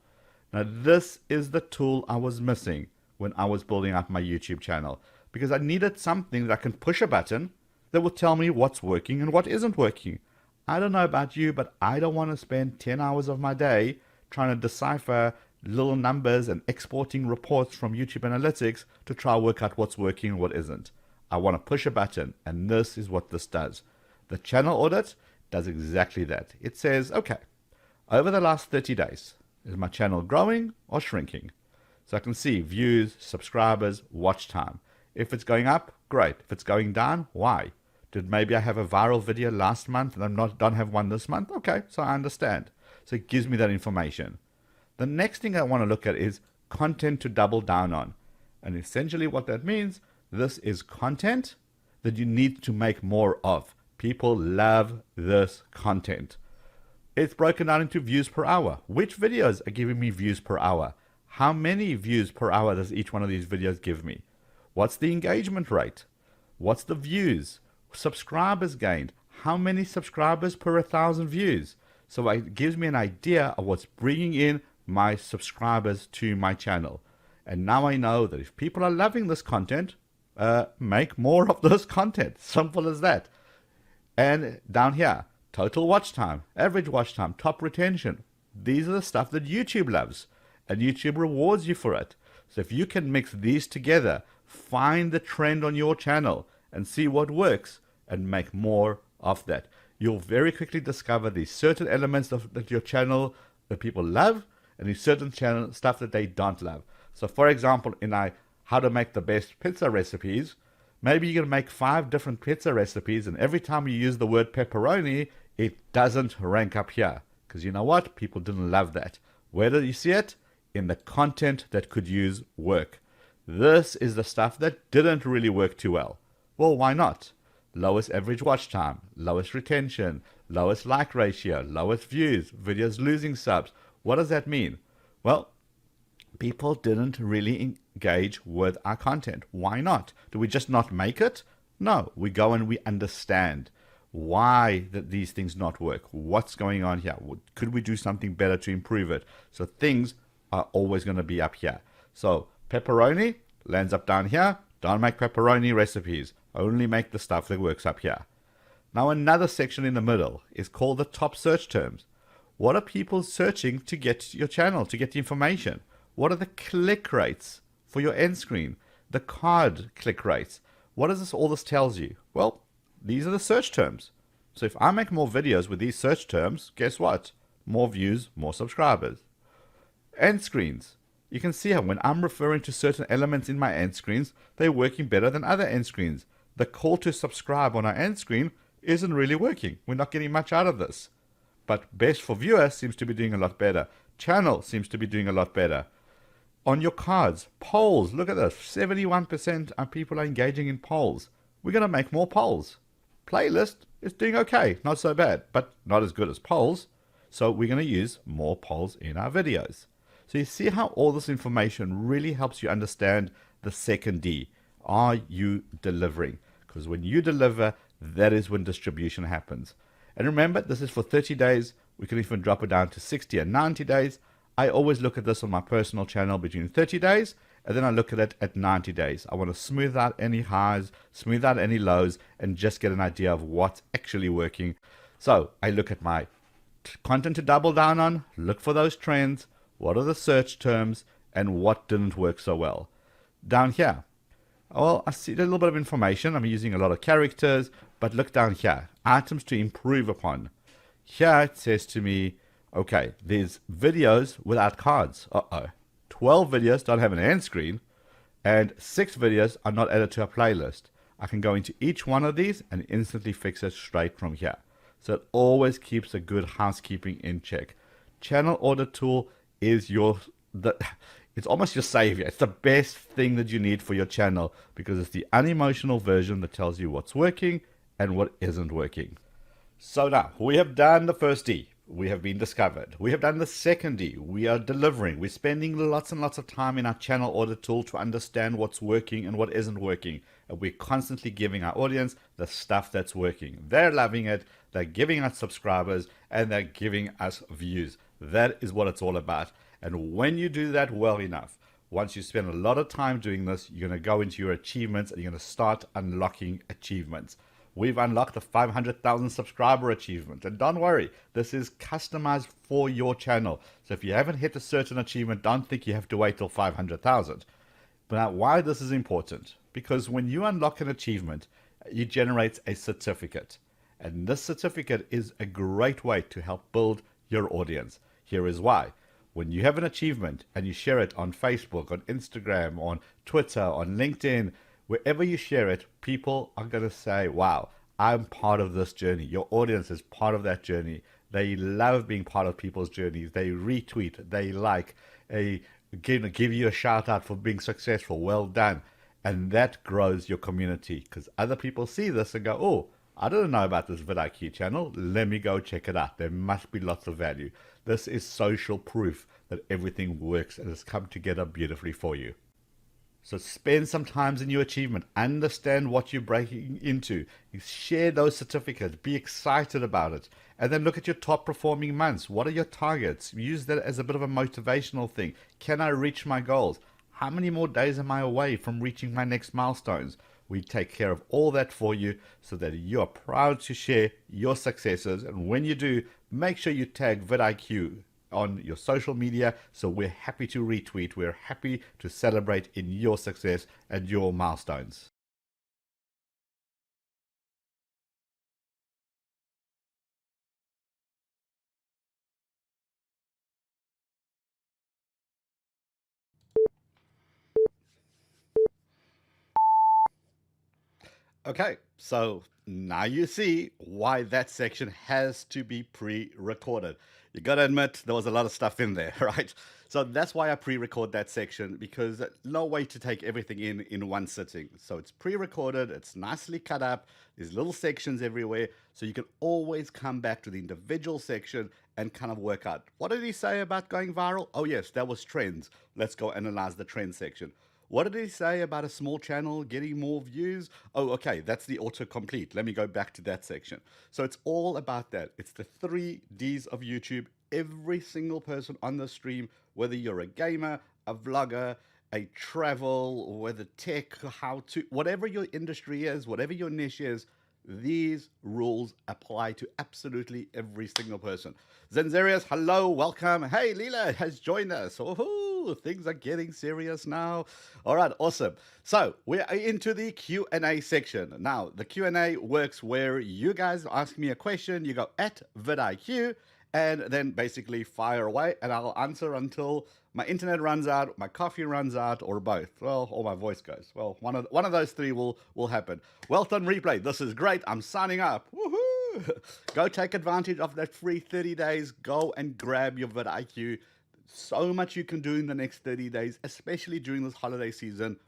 Now, this is the tool I was missing when I was building up my YouTube channel, because I needed something that I can push a button that will tell me what's working and what isn't working. I don't know about you, but I don't want to spend 10 hours of my day trying to decipher little numbers and exporting reports from YouTube Analytics to try to work out what's working and what isn't. I want to push a button, and this is what this does. The Channel Audit does exactly that. It says, okay, over the last 30 days, is my channel growing or shrinking? So I can see views, subscribers, watch time. If it's going up, great. If it's going down, why? Did maybe I have a viral video last month and I don't have one this month? Okay, so I understand. So it gives me that information. The next thing I want to look at is content to double down on. And essentially what that means, this is content that you need to make more of. People love this content. It's broken down into views per hour. Which videos are giving me views per hour? How many views per hour does each one of these videos give me? What's the engagement rate? What's the views? Subscribers gained. How many subscribers per 1,000 views? So it gives me an idea of what's bringing in my subscribers to my channel. And now I know that if people are loving this content, make more of this content. Simple as that. And down here, total watch time, average watch time, top retention. These are the stuff that YouTube loves, and YouTube rewards you for it. So if you can mix these together, find the trend on your channel and see what works and make more of that, you'll very quickly discover these certain elements that your channel, that people love, and these certain channel stuff that they don't love. So for example, in how to make the best pizza recipes, maybe you're going to make 5 different pizza recipes, and every time you use the word pepperoni, it doesn't rank up here. Because you know what? People didn't love that. Where do you see it? In the content that could use work. This is the stuff that didn't really work too well. Well, why not? Lowest average watch time, lowest retention, lowest like ratio, lowest views, videos losing subs. What does that mean? Well, people didn't really engage with our content. Why not? Do we just not make it? No, we go and we understand why these things not work. What's going on here? Could we do something better to improve it? So things are always going to be up here. So pepperoni lands up down here. Don't make pepperoni recipes. Only make the stuff that works up here. Now another section in the middle is called the top search terms. What are people searching to get to your channel, to get the information? What are the click rates for your end screen? The card click rates? What does all this tells you? Well, these are the search terms. So if I make more videos with these search terms, guess what? More views, more subscribers. End screens. You can see how when I'm referring to certain elements in my end screens, they're working better than other end screens. The call to subscribe on our end screen isn't really working. We're not getting much out of this. But best for viewer seems to be doing a lot better. Channel seems to be doing a lot better. On your cards, polls, look at this. 71% of people are engaging in polls. We're going to make more polls. Playlist is doing okay. Not so bad, but not as good as polls. So we're going to use more polls in our videos. So you see how all this information really helps you understand the second D. Are you delivering? Because when you deliver, that is when distribution happens. And remember, this is for 30 days. We can even drop it down to 60 and 90 days. I always look at this on my personal channel between 30 days, and then I look at it at 90 days. I want to smooth out any highs, smooth out any lows, and just get an idea of what's actually working. So I look at my content to double down on, look for those trends, what are the search terms, and what didn't work so well. Down here, well, I see a little bit of information. I'm using a lot of characters, but look down here, items to improve upon. Here it says to me, okay, there's videos without cards. 12 videos don't have an end screen, and 6 videos are not added to a playlist. I can go into each one of these and instantly fix it straight from here. So it always keeps a good housekeeping in check. Channel Audit Tool is it's almost your savior. It's the best thing that you need for your channel because it's the unemotional version that tells you what's working and what isn't working. So now we have done the first D. We have been discovered. We have done the second D. We are delivering. We're spending lots and lots of time in our Channel Audit Tool to understand what's working and what isn't working. And we're constantly giving our audience the stuff that's working. They're loving it. They're giving us subscribers and they're giving us views. That is what it's all about. And when you do that well enough, once you spend a lot of time doing this, you're going to go into your achievements and you're going to start unlocking achievements. We've unlocked the 500,000 subscriber achievement. And don't worry, this is customized for your channel. So if you haven't hit a certain achievement, don't think you have to wait till 500,000. But now, why this is important? Because when you unlock an achievement, it generates a certificate. And this certificate is a great way to help build your audience. Here is why. When you have an achievement and you share it on Facebook, on Instagram, on Twitter, on LinkedIn, wherever you share it, people are going to say, wow, I'm part of this journey. Your audience is part of that journey. They love being part of people's journeys. They retweet, they like, they give you a shout out for being successful. Well done. And that grows your community because other people see this and go, oh, I didn't know about this vidIQ channel. Let me go check it out. There must be lots of value. This is social proof that everything works and has come together beautifully for you. So spend some time in your achievement. Understand what you're breaking into. Share those certificates. Be excited about it. And then look at your top performing months. What are your targets? Use that as a bit of a motivational thing. Can I reach my goals? How many more days am I away from reaching my next milestones? We take care of all that for you so that you are proud to share your successes. And when you do, make sure you tag vidIQ on your social media, so we're happy to retweet, we're happy to celebrate in your success and your milestones. Okay, so now you see why that section has to be pre-recorded. You got to admit there was a lot of stuff in there, right? So that's why I pre-record that section, because no way to take everything in one sitting. So it's pre-recorded, it's nicely cut up, there's little sections everywhere, so you can always come back to the individual section and kind of work out, what did he say about going viral? Oh yes, that was trends. Let's go analyze the trend section. What did he say about a small channel getting more views? Oh, okay, that's the autocomplete. Let me go back to that section. So it's all about that. It's the 3 Ds of YouTube. Every single person on the stream, whether you're a gamer, a vlogger, a travel, whether tech, how to, whatever your industry is, whatever your niche is, these rules apply to absolutely every single person. Zenzerius, hello, welcome. Hey, Leela has joined us. Oh, things are getting serious now. All right, awesome. So we're into the Q&A section. Now, the Q&A works where you guys ask me a question, you go at vidIQ, and then basically fire away, and I'll answer until my internet runs out, my coffee runs out, or both. Well, or my voice goes. Well, one of those 3 will happen. Well done, replay. This is great. I'm signing up. Woohoo! Go take advantage of that free 30 days. Go and grab your vidIQ. So much you can do in the next 30 days, especially during this holiday season.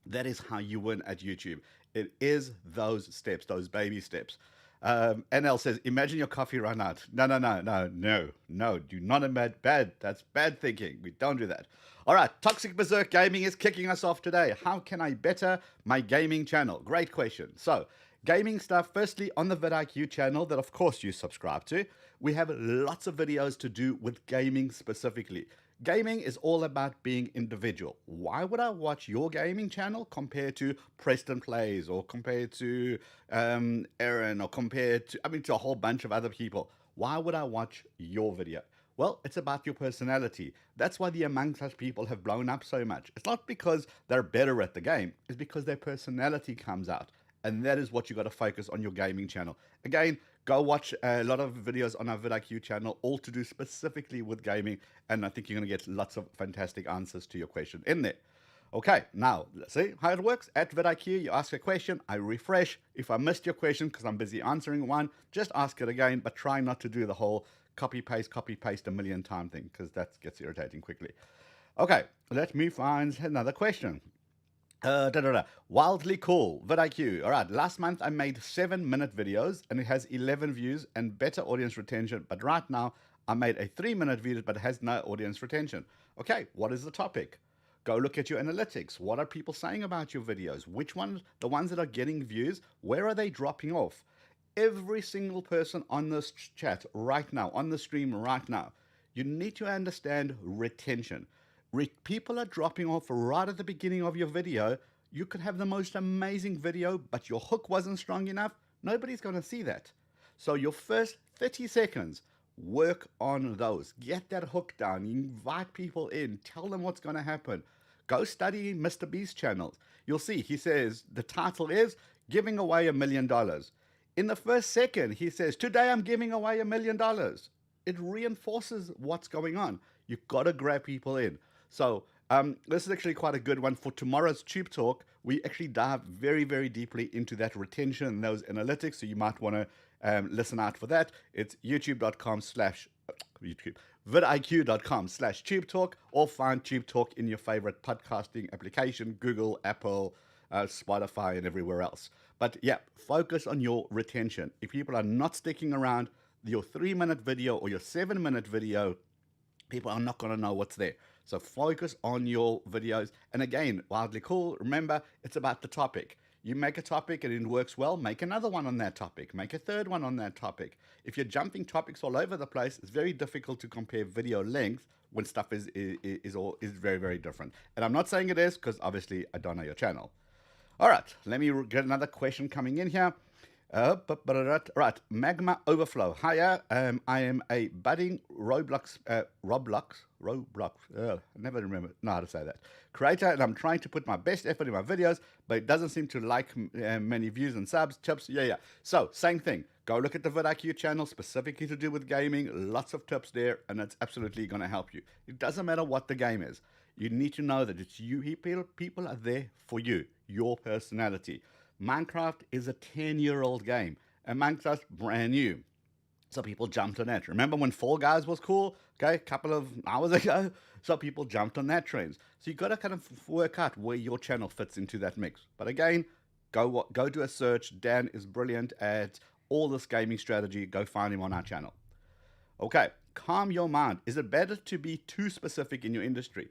That is how you win at YouTube. It is those steps, those baby steps. NL says, imagine your coffee run out. No, do not imagine. That's bad thinking. We don't do that. All right, Toxic Berserk Gaming is kicking us off today. How can I better my gaming channel? Great question. So Gaming stuff, firstly, on the vidIQ channel that, of course, you subscribe to, we have lots of videos to do with gaming specifically. Gaming is all about being individual. Why would I watch your gaming channel compared to Preston Plays or compared to Aaron or compared to, to a whole bunch of other people? Why would I watch your video? Well, it's about your personality. That's why the Amongst Us people have blown up so much. It's not because they're better at the game, it's because their personality comes out. And that is what you got to focus on your gaming channel. Again, go watch a lot of videos on our vidIQ channel, all to do specifically with gaming. And I think you're going to get lots of fantastic answers to your question in there. Okay, now, let's see how it works. At vidIQ, you ask a question, I refresh. If I missed your question because I'm busy answering one, just ask it again, but try not to do the whole copy, paste a million time thing, because that gets irritating quickly. Okay, let me find another question. Wildly cool, vidIQ. All right, last month I made 7-minute videos and it has 11 views and better audience retention. But right now I made a 3-minute video, but it has no audience retention. Okay, what is the topic? Go look at your analytics. What are people saying about your videos? Which ones, the ones that are getting views, where are they dropping off? Every single person on this chat right now, on the stream right now, you need to understand retention. People are dropping off right at the beginning of your video. You could have the most amazing video, but your hook wasn't strong enough. Nobody's going to see that. So your first 30 seconds, work on those. Get that hook down. Invite people in. Tell them what's going to happen. Go study Mr. Beast's channel. You'll see, he says, the title is Giving Away $1 Million. In the first second, he says, today I'm giving away $1 million. It reinforces what's going on. You've got to grab people in. So this is actually quite a good one for tomorrow's Tube Talk. We actually dive very, very deeply into that retention and those analytics. So you might want to listen out for that. It's vidiq.com/tube talk, or find Tube Talk in your favorite podcasting application, Google, Apple, Spotify, and everywhere else. But yeah, focus on your retention. If people are not sticking around your 3-minute video or your 7-minute video, people are not going to know what's there. So focus on your videos. And again, wildly cool, remember, it's about the topic. You make a topic and it works well, make another one on that topic. Make a third one on that topic. If you're jumping topics all over the place, it's very difficult to compare video length when stuff is very, very different. And I'm not saying it is, because obviously I don't know your channel. All right, let me get another question coming in here. Right, Magma Overflow. Hiya, I am a budding Roblox, I never know how to say that, creator, and I'm trying to put my best effort in my videos, but it doesn't seem to like many views and subs, tips, yeah. So, same thing. Go look at the vidIQ channel, specifically to do with gaming. Lots of tips there, and it's absolutely going to help you. It doesn't matter what the game is. You need to know that it's you, people are there for you, your personality. Minecraft is a 10-year-old game, and Minecraft's brand new. So people jumped on that. Remember when Fall Guys was cool? Okay, a couple of hours ago? So people jumped on that trend. So you've got to kind of work out where your channel fits into that mix. But again, go do a search. Dan is brilliant at all this gaming strategy. Go find him on our channel. Okay, calm your mind. Is it better to be too specific in your industry?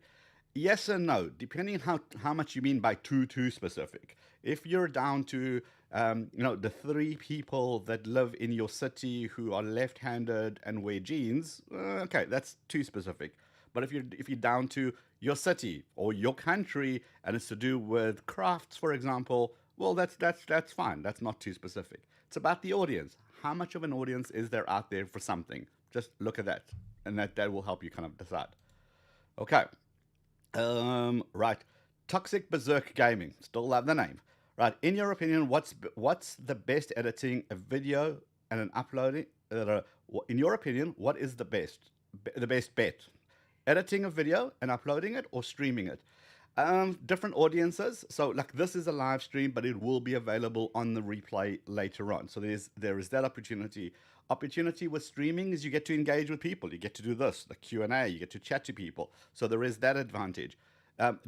Yes and no, depending on how much you mean by too specific. If you're down to the 3 people that live in your city who are left-handed and wear jeans, okay, that's too specific. But if you're down to your city or your country and it's to do with crafts, for example, well, that's fine. That's not too specific. It's about the audience. How much of an audience is there out there for something? Just look at that, and that will help you kind of decide. Okay. Right. Toxic Berserk Gaming. Still love the name. Right. In your opinion, what's the best editing a video and an uploading? In your opinion, what is the best bet? Editing a video and uploading it, or streaming it? Different audiences. So like this is a live stream, but it will be available on the replay later on. So there is that opportunity. Opportunity with streaming is you get to engage with people. You get to do this, the Q&A. You get to chat to people. So there is that advantage.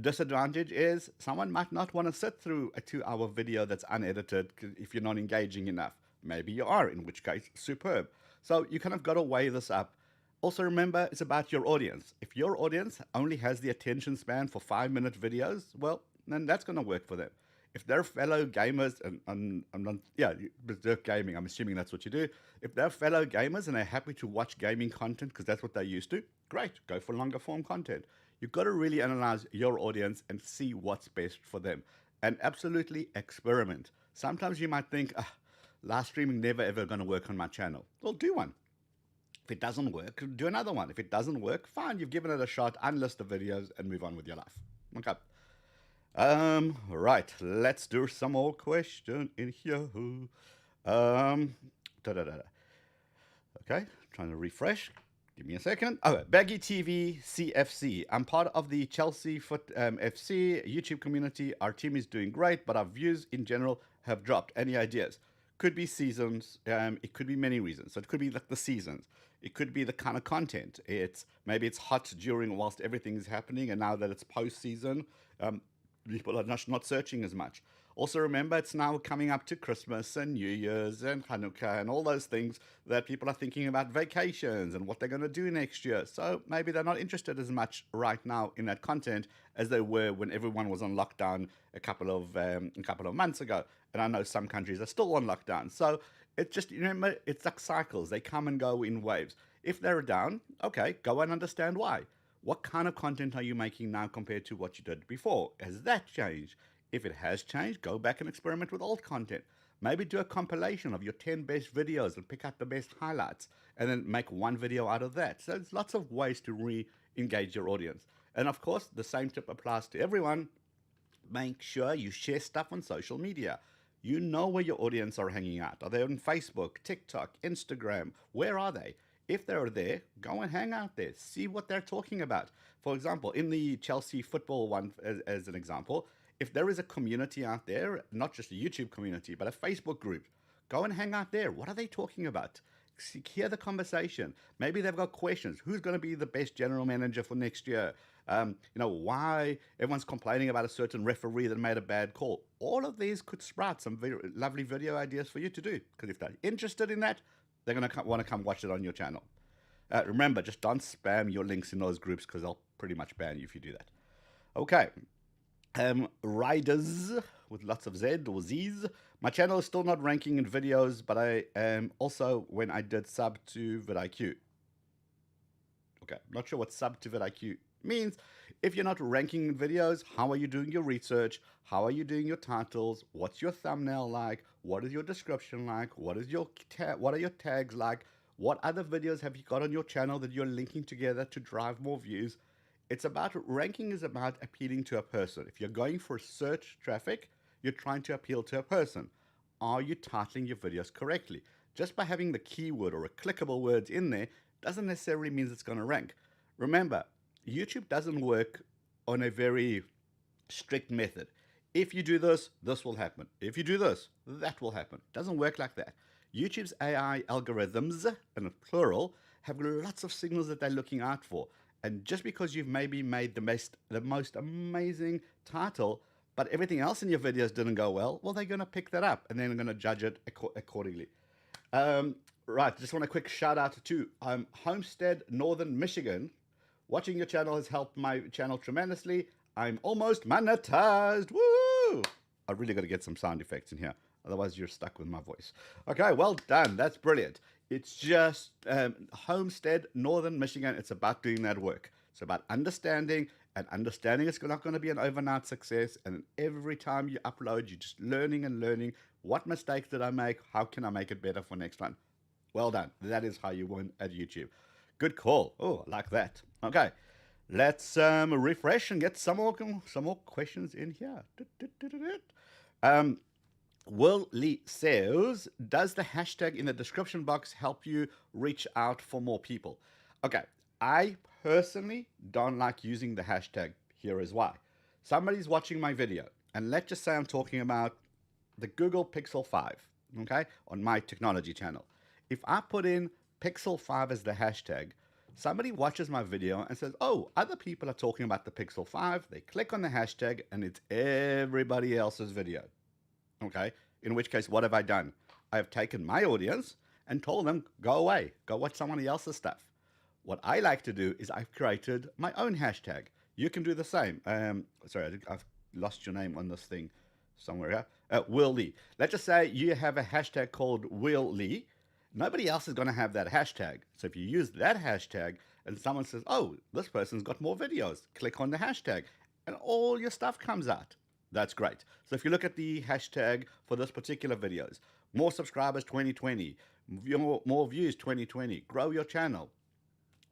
Disadvantage is someone might not want to sit through a 2-hour video that's unedited if you're not engaging enough. Maybe you are, in which case, superb. So you kind of got to weigh this up. Also remember, it's about your audience. If your audience only has the attention span for 5-minute videos, well, then that's going to work for them. If they're fellow gamers, and I'm not, yeah, berserk gaming, I'm assuming that's what you do. If they're fellow gamers and they're happy to watch gaming content because that's what they're used to, great, go for longer form content. You've got to really analyze your audience and see what's best for them. And absolutely experiment. Sometimes you might think, live streaming never ever going to work on my channel. Well, do one. If it doesn't work, do another one. If it doesn't work, fine, you've given it a shot, unlist the videos, and move on with your life. Okay. Right, let's do some more question in here. Okay, trying to refresh. Give me a second. Oh, Baggy TV CFC. I'm part of the Chelsea Foot FC YouTube community. Our team is doing great, but our views in general have dropped. Any ideas? Could be seasons. It could be many reasons. So it could be like the seasons. It could be the kind of content. Maybe it's hot during whilst everything is happening, and now that it's post season, people are not searching as much. Also remember, it's now coming up to Christmas and New Year's and Hanukkah and all those things that people are thinking about vacations and what they're going to do next year. So maybe they're not interested as much right now in that content as they were when everyone was on lockdown a couple of months ago. And I know some countries are still on lockdown. So it's just, remember, it's like cycles. They come and go in waves. If they're down, okay, go and understand why. What kind of content are you making now compared to what you did before? Has that changed? If it has changed, go back and experiment with old content. Maybe do a compilation of your 10 best videos and pick out the best highlights and then make one video out of that. So there's lots of ways to re-engage your audience. And of course, the same tip applies to everyone. Make sure you share stuff on social media. You know where your audience are hanging out. Are they on Facebook, TikTok, Instagram? Where are they? If they're there, go and hang out there. See what they're talking about. For example, in the Chelsea football one, as an example, if there is a community out there, not just a YouTube community, but a Facebook group, go and hang out there. What are they talking about? Hear the conversation. Maybe they've got questions. Who's going to be the best general manager for next year? Why everyone's complaining about a certain referee that made a bad call. All of these could sprout some very lovely video ideas for you to do. Because if they're interested in that, they're going to want to come watch it on your channel. Remember, just don't spam your links in those groups because they'll pretty much ban you if you do that. Okay. Riders with lots of Z or Z's. My channel is still not ranking in videos, but I am also when I did sub to vidIQ. Okay, not sure what sub to vidIQ means. If you're not ranking in videos, how are you doing your research? How are you doing your titles? What's your thumbnail like? What is your description like? What are your tags like? What other videos have you got on your channel that you're linking together to drive more views? It's about ranking is about appealing to a person. If you're going for search traffic, you're trying to appeal to a person. Are you titling your videos correctly? Just by having the keyword or a clickable words in there doesn't necessarily mean it's going to rank. Remember, YouTube doesn't work on a very strict method. If you do this, this will happen. If you do this, that will happen. It doesn't work like that. YouTube's AI algorithms, and it's plural, have lots of signals that they're looking out for. And just because you've maybe made the most amazing title, but everything else in your videos didn't go well, well, they're going to pick that up and then they're going to judge it accordingly. Right, just want a quick shout out to Homestead, Northern Michigan. Watching your channel has helped my channel tremendously. I'm almost monetized. Woo! I really got to get some sound effects in here. Otherwise, you're stuck with my voice. Okay, well done. That's brilliant. It's just Homestead, Northern Michigan. It's about doing that work. It's about understanding, and understanding it's not going to be an overnight success. And every time you upload, you're just learning and learning. What mistakes did I make? How can I make it better for next one? Well done. That is how you win at YouTube. Good call. Oh, I like that. Okay, let's refresh and get some more questions in here. Will Lee says, does the hashtag in the description box help you reach out for more people? Okay, I personally don't like using the hashtag. Here is why. Somebody's watching my video, and let's just say I'm talking about the Google Pixel 5, okay, on my technology channel. If I put in Pixel 5 as the hashtag, somebody watches my video and says, oh, other people are talking about the Pixel 5. They click on the hashtag, and it's everybody else's video. Okay, in which case, what have I done? I have taken my audience and told them, go away, go watch somebody else's stuff. What I like to do is I've created my own hashtag. You can do the same. Sorry, I've lost your name on this thing. somewhere here. Will Lee. Let's just say you have a hashtag called Will Lee. Nobody else is going to have that hashtag. So if you use that hashtag and someone says, oh, this person's got more videos, click on the hashtag and all your stuff comes out. That's great. So if you look at the hashtag for this particular videos, more subscribers 2020, more views 2020, grow your channel.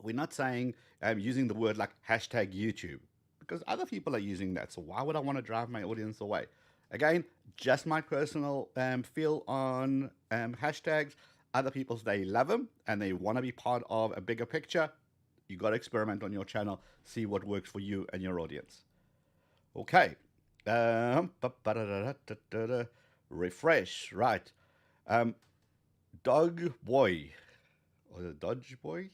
We're not saying using the word like hashtag YouTube because other people are using that. So why would I want to drive my audience away? Again, just my personal feel on hashtags. Other people, they love them and they want to be part of a bigger picture. You got to experiment on your channel, see what works for you and your audience. Okay. Refresh, right. Dog Boy, or the Dodge Boy?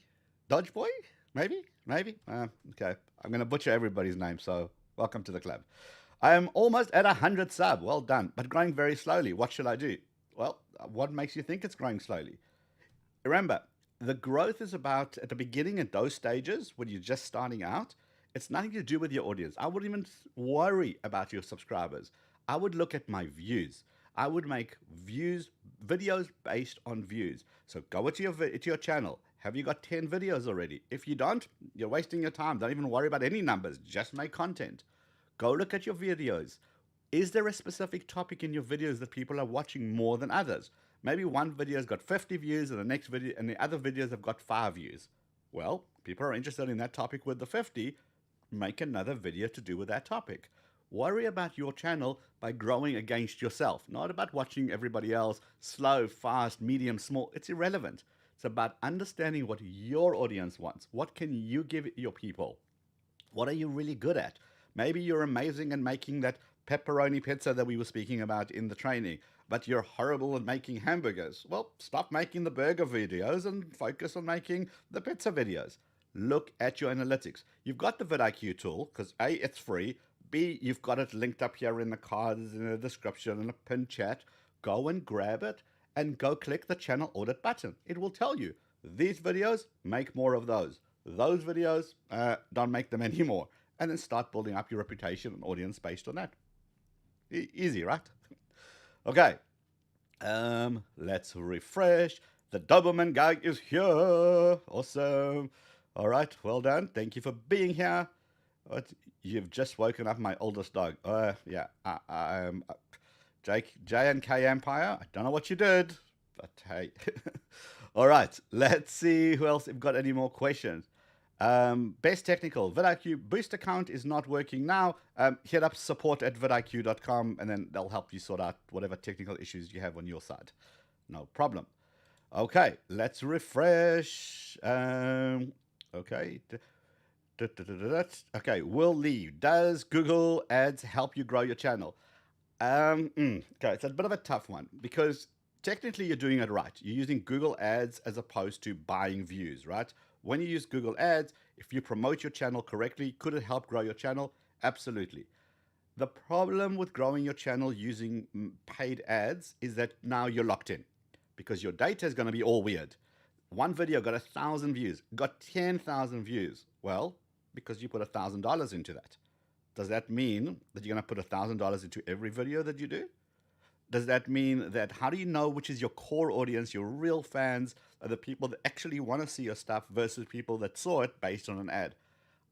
Dodge Boy? Maybe? Okay. I'm going to butcher everybody's name, so welcome to the club. I am almost at 100 sub. Well done, but growing very slowly. What should I do? Well, what makes you think it's growing slowly? Remember, the growth is about at the beginning at those stages when you're just starting out. It's nothing to do with your audience. I wouldn't even worry about your subscribers. I would look at my views. I would make videos based on views. So go to your channel. Have you got 10 videos already? If you don't, you're wasting your time. Don't even worry about any numbers. Just make content. Go look at your videos. Is there a specific topic in your videos that people are watching more than others? Maybe one video has got 50 views and the next video and the other videos have got 5 views. Well, people are interested in that topic with the 50. Make another video to do with that topic. Worry about your channel by growing against yourself, not about watching everybody else, slow, fast, medium, small. It's irrelevant. It's about understanding what your audience wants. What can you give your people? What are you really good at? Maybe you're amazing at making that pepperoni pizza that we were speaking about in the training, but you're horrible at making hamburgers. Well, stop making the burger videos and focus on making the pizza videos. Look at your analytics. You've got the vidIQ tool because A, it's free. B, you've got it linked up here in the cards, in the description, in a pinned chat. Go and grab it and go click the channel audit button. It will tell you, these videos, make more of those. Those videos, don't make them anymore. And then start building up your reputation and audience based on that. Easy, right? Okay. Let's refresh. The Doberman guy is here. Awesome. All right, well done. Thank you for being here. You've just woken up my oldest dog. Yeah, J&K Empire. I don't know what you did, but hey. All right, let's see who else. If got any more questions. Best technical. vidIQ boost account is not working now. Hit up support@vidIQ.com and then they'll help you sort out whatever technical issues you have on your side. No problem. Okay, let's refresh. Okay. Okay, Will Lee. Does Google Ads help you grow your channel? Okay, it's a bit of a tough one because technically you're doing it right. You're using Google Ads as opposed to buying views, right? When you use Google Ads, if you promote your channel correctly, could it help grow your channel? Absolutely. The problem with growing your channel using paid ads is that now you're locked in because your data is going to be all weird. One video got 1,000 views, got 10,000 views. Well, because you put $1,000 into that. Does that mean that you're going to put $1,000 into every video that you do? Does that mean that how do you know which is your core audience, your real fans, are the people that actually want to see your stuff versus people that saw it based on an ad?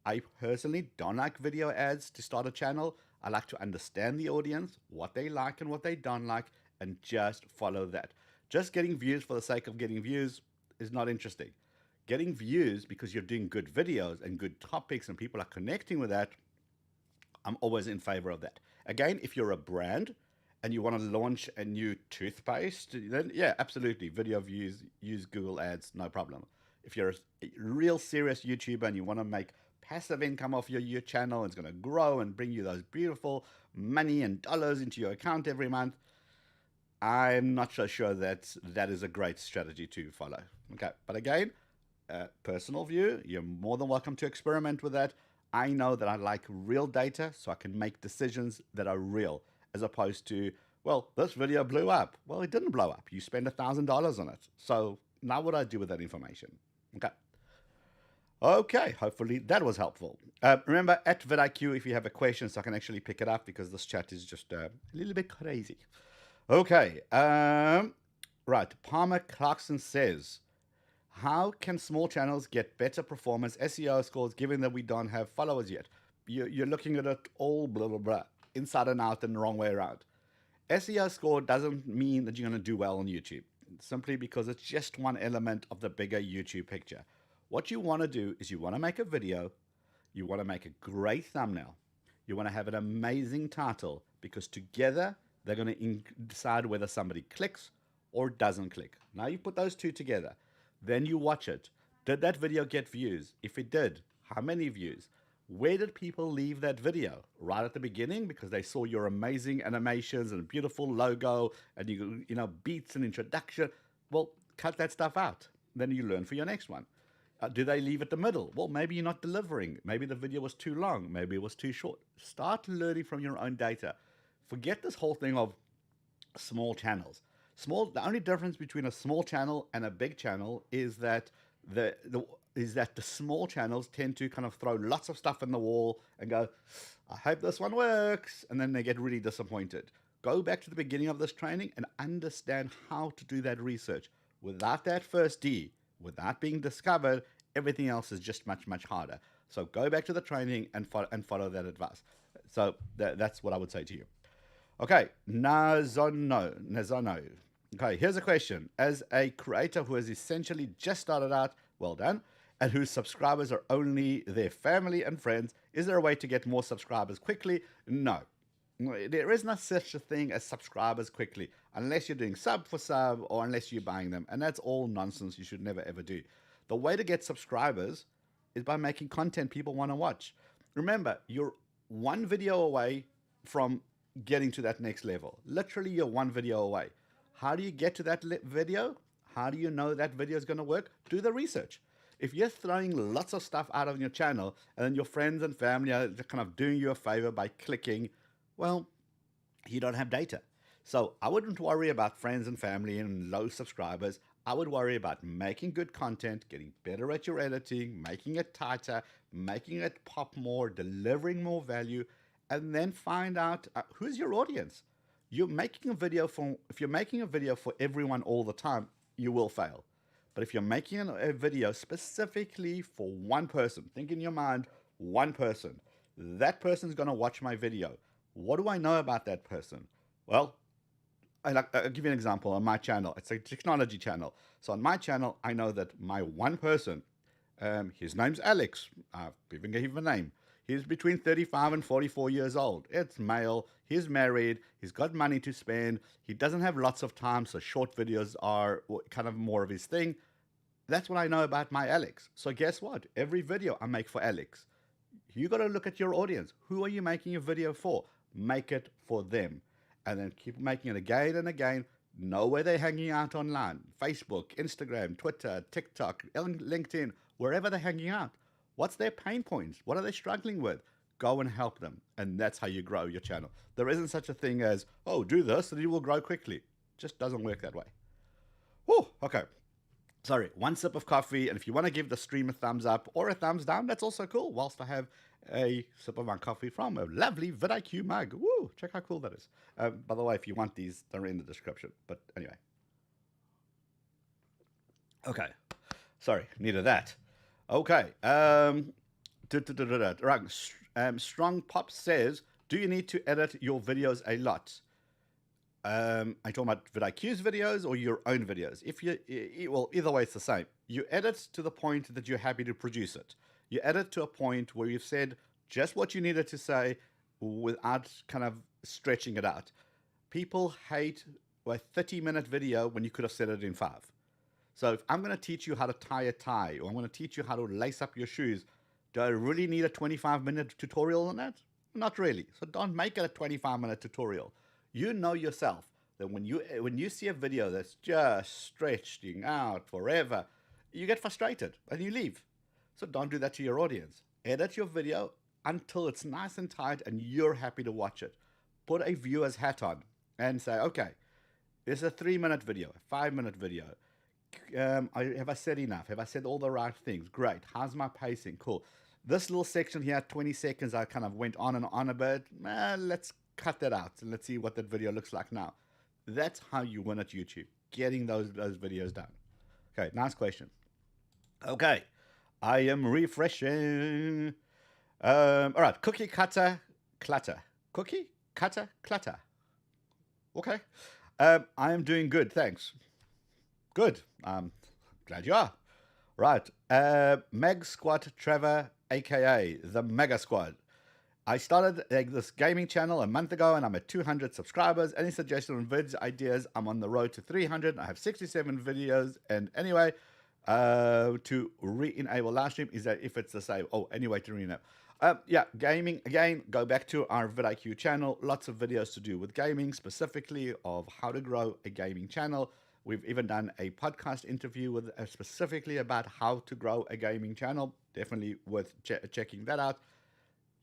I personally don't like video ads to start a channel. I like to understand the audience, what they like and what they don't like, and just follow that. Just getting views for the sake of getting views is not interesting. Getting views because you're doing good videos and good topics and people are connecting with that, I'm always in favor of that. Again, if you're a brand and you want to launch a new toothpaste, then yeah, absolutely. Video views, use Google Ads, no problem. If you're a real serious YouTuber and you want to make passive income off your channel, it's going to grow and bring you those beautiful money and dollars into your account every month, I'm not so sure that that is a great strategy to follow. Okay, but again, personal view, you're more than welcome to experiment with that. I know that I like real data, so I can make decisions that are real, as opposed to, well, this video blew up. Well, it didn't blow up. You spend $1,000 on it. So now what do I do with that information? Okay. Okay, hopefully that was helpful. Remember, at vidIQ, if you have a question, so I can actually pick it up because this chat is just a little bit crazy. Okay, right. Palmer Clarkson says, how can small channels get better performance SEO scores given that we don't have followers yet? You're looking at it all blah, blah, blah, inside and out and the wrong way around. SEO score doesn't mean that you're going to do well on YouTube, simply because it's just one element of the bigger YouTube picture. What you want to do is you want to make a video, you want to make a great thumbnail, you want to have an amazing title, because together they're going to decide whether somebody clicks or doesn't click. Now you put those two together, then you watch it. Did that video get views? If it did, how many views? Where did people leave that video? Right at the beginning, because they saw your amazing animations and beautiful logo and you know beats and introduction. Well, cut that stuff out. Then you learn for your next one. Do they leave at the middle? Well, maybe you're not delivering. Maybe the video was too long. Maybe it was too short. Start learning from your own data. Forget this whole thing of small channels. The only difference between a small channel and a big channel is that the small channels tend to kind of throw lots of stuff in the wall and go, I hope this one works, and then they get really disappointed. Go back to the beginning of this training and understand how to do that research. Without that first D, without being discovered, everything else is just much, much harder. So go back to the training and follow that advice. So that's what I would say to you. Okay, Nazono. Okay, here's a question. As a creator who has essentially just started out, well done, and whose subscribers are only their family and friends, is there a way to get more subscribers quickly? No. There is not such a thing as subscribers quickly, unless you're doing sub for sub or unless you're buying them. And that's all nonsense you should never ever do. The way to get subscribers is by making content people want to watch. Remember, you're one video away from getting to that next level. Literally, you're one video away. How do you get to that video? How do you know that video is going to work? Do the research. If you're throwing lots of stuff out on your channel and then your friends and family are kind of doing you a favor by clicking, well, you don't have data. So I wouldn't worry about friends and family and low subscribers. I would worry about making good content, getting better at your editing, making it tighter, making it pop more, delivering more value, and then find out who's your audience. If you're making a video for everyone all the time, you will fail. But if you're making a video specifically for one person, think in your mind, one person, that person's going to watch my video. What do I know about that person? Well, I'll give you an example on my channel. It's a technology channel. So on my channel, I know that my one person, his name's Alex. I've even gave him a name. He's between 35 and 44 years old. It's male. He's married. He's got money to spend. He doesn't have lots of time, so short videos are kind of more of his thing. That's what I know about my Alex. So guess what? Every video I make for Alex. You got to look at your audience. Who are you making a video for? Make it for them. And then keep making it again and again. Know where they're hanging out online. Facebook, Instagram, Twitter, TikTok, LinkedIn, wherever they're hanging out. What's their pain points? What are they struggling with? Go and help them. And that's how you grow your channel. There isn't such a thing as, oh, do this and you will grow quickly. It just doesn't work that way. Whew, okay. Sorry, one sip of coffee. And if you want to give the stream a thumbs up or a thumbs down, that's also cool. Whilst I have a sip of my coffee from a lovely vidIQ mug. Woo, check how cool that is. By the way, if you want these, they're in the description. But anyway. Okay. Sorry, needed that. Okay. Strong Pop says, do you need to edit your videos a lot? Are you talking about vidIQ's videos or your own videos? Well, either way, it's the same. You edit to the point that you're happy to produce it. You edit to a point where you've said just what you needed to say without kind of stretching it out. People hate a 30-minute video when you could have said it in 5. So if I'm going to teach you how to tie a tie, or I'm going to teach you how to lace up your shoes, do I really need a 25-minute tutorial on that? Not really. So don't make it a 25-minute tutorial. You know yourself that when you see a video that's just stretching out forever, you get frustrated and you leave. So don't do that to your audience. Edit your video until it's nice and tight and you're happy to watch it. Put a viewer's hat on and say, okay, it's a 3-minute video, a 5-minute video. Have I said enough? Have I said all the right things? Great. How's my pacing? Cool. This little section here, 20 seconds, I kind of went on and on a bit. Let's cut that out and let's see what that video looks like now. That's how you win at YouTube, getting those videos done. Okay, nice question. Okay, I am refreshing. All right, cookie cutter clutter. Cookie cutter clutter. Okay. I am doing good, thanks. Good. Glad you are. Right. Meg Squad Trevor, aka the Mega Squad. I started this gaming channel a month ago and I'm at 200 subscribers. Any suggestions on vids, ideas? I'm on the road to 300. I have 67 videos. And anyway, to re-enable live stream, is that if it's the same? Oh, anyway, to re-enable. Yeah, gaming, again, go back to our vidIQ channel. Lots of videos to do with gaming, specifically of how to grow a gaming channel. We've even done a podcast interview with specifically about how to grow a gaming channel. Definitely worth checking that out.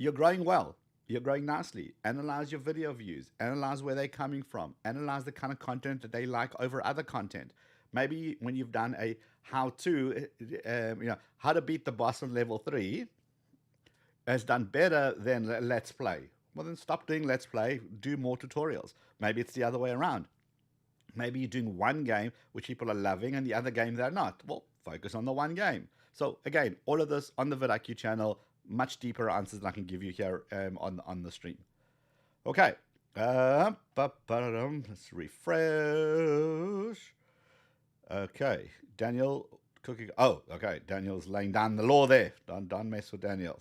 You're growing well. You're growing nicely. Analyze your video views. Analyze where they're coming from. Analyze the kind of content that they like over other content. Maybe when you've done a how-to, how to beat the boss on level 3, has done better than Let's Play. Well, then stop doing Let's Play. Do more tutorials. Maybe it's the other way around. Maybe you're doing one game which people are loving and the other game they're not. Well, focus on the one game. So again, all of this on the vidIQ channel. Much deeper answers than I can give you here on the stream. Okay. Let's refresh. Okay. Daniel cooking. Oh, okay. Daniel's laying down the law there. Don't mess with Daniel.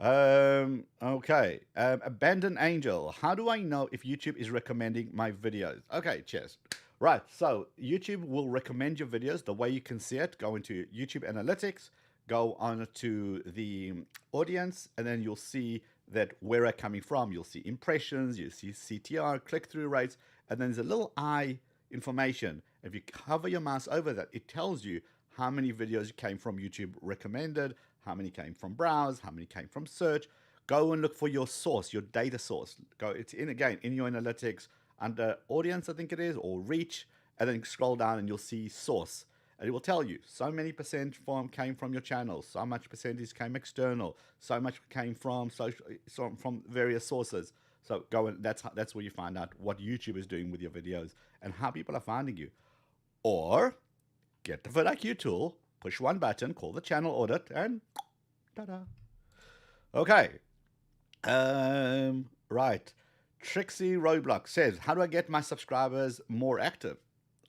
Okay. Abandoned Angel. How do I know if YouTube is recommending my videos? Okay, cheers. Right. So YouTube will recommend your videos. The way you can see it, go into YouTube Analytics. Go on to the audience, and then you'll see that where are coming from. You'll see impressions, you see CTR, click-through rates, and then there's a little I information. If you hover your mouse over that, it tells you how many videos came from YouTube recommended, how many came from browse, how many came from search. Go and look for your source, your data source. It's in your analytics under audience, I think it is, or reach, and then scroll down and you'll see source. And it will tell you so many percent came from your channel, so much percentage came external, so much came from from various sources. So go and that's where you find out what YouTube is doing with your videos and how people are finding you. Or get the vidIQ tool, push one button, call the channel audit, and ta-da. Okay. Right. Trixie Roblox says, how do I get my subscribers more active?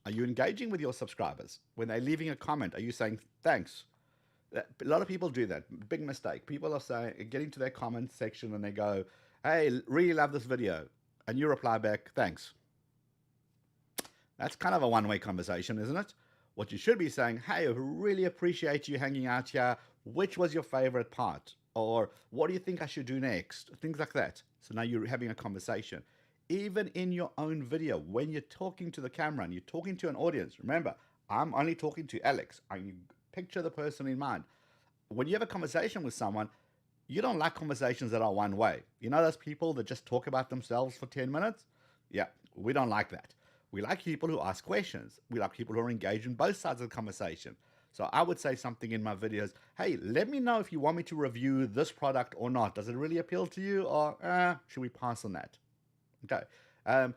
Are you engaging with your subscribers? When they're leaving a comment, are you saying thanks? A lot of people do that. Big mistake. People are saying, getting to their comment section and they go, hey, really love this video. And you reply back, thanks. That's kind of a one-way conversation, isn't it? What you should be saying, hey, I really appreciate you hanging out here. Which was your favorite part? Or what do you think I should do next? Things like that. So now you're having a conversation. Even in your own video, when you're talking to the camera and you're talking to an audience, remember, I'm only talking to Alex. I picture the person in mind. When you have a conversation with someone, you don't like conversations that are one way. You know those people that just talk about themselves for 10 minutes? Yeah, we don't like that. We like people who ask questions. We like people who are engaged in both sides of the conversation. So I would say something in my videos, hey, let me know if you want me to review this product or not. Does it really appeal to you, or should we pass on that? Okay. I'm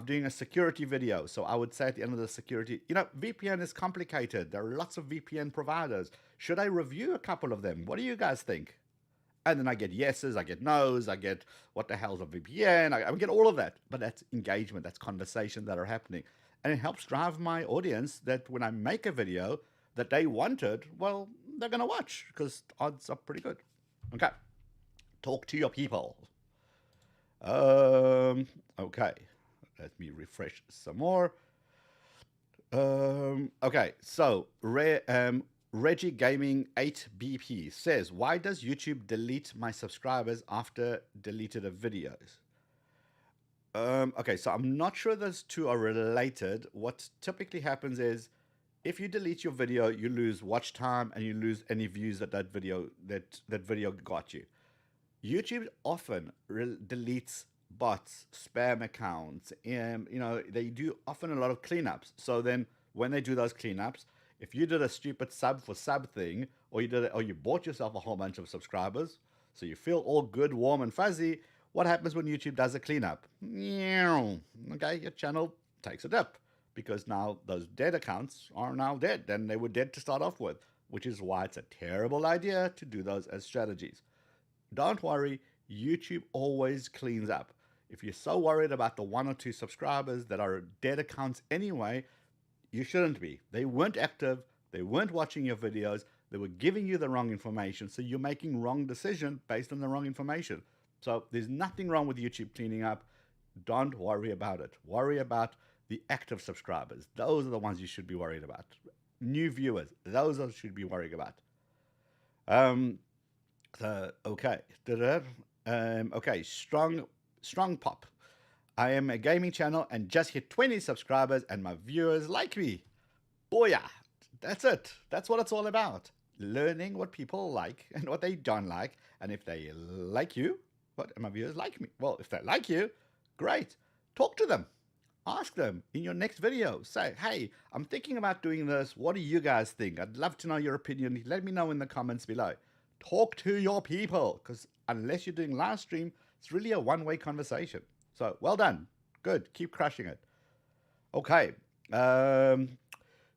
doing a security video. So I would say at the end of the security, VPN is complicated. There are lots of VPN providers. Should I review a couple of them? What do you guys think? And then I get yeses, I get nos, I get what the hell's a VPN? I get all of that. But that's engagement, that's conversation that are happening. And it helps drive my audience that when I make a video that they wanted, well, they're going to watch because odds are pretty good. Okay. Talk to your people. Okay, let me refresh some more. Okay, so Reggie Gaming 8BP says, why does YouTube delete my subscribers after deleted videos? Okay, so I'm not sure those two are related. What typically happens is if you delete your video, you lose watch time and you lose any views that video got you. YouTube often deletes bots, spam accounts, and they do often a lot of cleanups. So then when they do those cleanups, if you did a stupid sub for sub thing, or you bought yourself a whole bunch of subscribers, so you feel all good, warm, and fuzzy, what happens when YouTube does a cleanup? Okay, your channel takes a dip because now those dead accounts are now dead, and they were dead to start off with, which is why it's a terrible idea to do those as strategies. Don't worry, YouTube always cleans up. If you're so worried about the 1 or 2 subscribers that are dead accounts anyway, you shouldn't be. They weren't active, they weren't watching your videos, they were giving you the wrong information, so you're making wrong decision based on the wrong information. So there's nothing wrong with YouTube cleaning up. Don't worry about it. Worry about the active subscribers. Those are the ones you should be worried about. New viewers, those are should be worried about. Okay. Okay, strong pop. I am a gaming channel and just hit 20 subscribers and my viewers like me. Booyah! That's it. That's what it's all about. Learning what people like and what they don't like. And if they like you, what my viewers like me. Well, if they like you, great. Talk to them. Ask them in your next video. Say, hey, I'm thinking about doing this. What do you guys think? I'd love to know your opinion. Let me know in the comments below. Talk to your people, because unless you're doing live stream, it's really a one-way conversation. So well done. Good. Keep crushing it. Okay.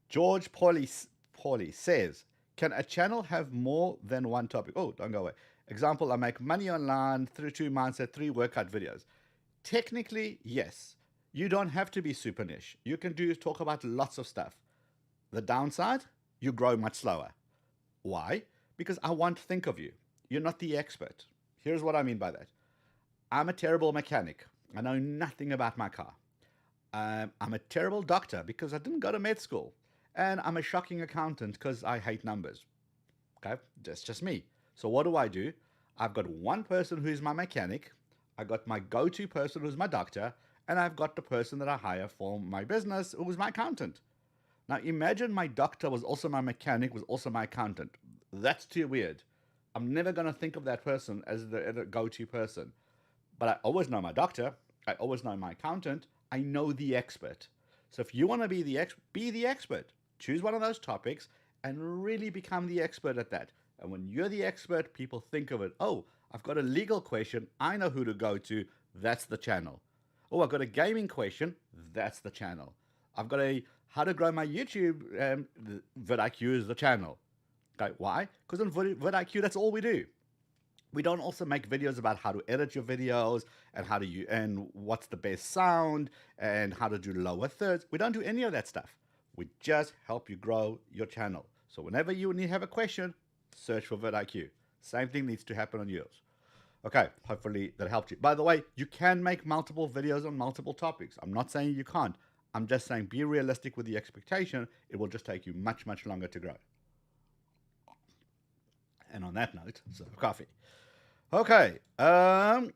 George Pauly says, can a channel have more than one topic? Oh, don't go away. Example, I make money online through 2 mindset, 3 workout videos. Technically, yes. You don't have to be super niche. You can talk about lots of stuff. The downside, you grow much slower. Why? Because I want to think of you. You're not the expert. Here's what I mean by that. I'm a terrible mechanic. I know nothing about my car. I'm a terrible doctor because I didn't go to med school. And I'm a shocking accountant because I hate numbers. Okay, that's just me. So what do? I've got one person who's my mechanic. I got my go-to person who's my doctor. And I've got the person that I hire for my business who's my accountant. Now imagine my doctor was also my mechanic, was also my accountant. That's too weird. I'm never going to think of that person as the go-to person. But I always know my doctor. I always know my accountant. I know the expert. So if you want to be the expert. Choose one of those topics and really become the expert at that. And when you're the expert, people think of it. Oh, I've got a legal question. I know who to go to. That's the channel. Oh, I've got a gaming question. That's the channel. I've got a how to grow my YouTube. vidIQ is the channel. Okay, why? Because on vidIQ, that's all we do. We don't also make videos about how to edit your videos and how to and what's the best sound and how to do lower thirds. We don't do any of that stuff. We just help you grow your channel. So whenever you have a question, search for vidIQ. Same thing needs to happen on yours. Okay, hopefully that helped you. By the way, you can make multiple videos on multiple topics. I'm not saying you can't. I'm just saying be realistic with the expectation. It will just take you much, much longer to grow. And on that note, so coffee. Okay. Okay,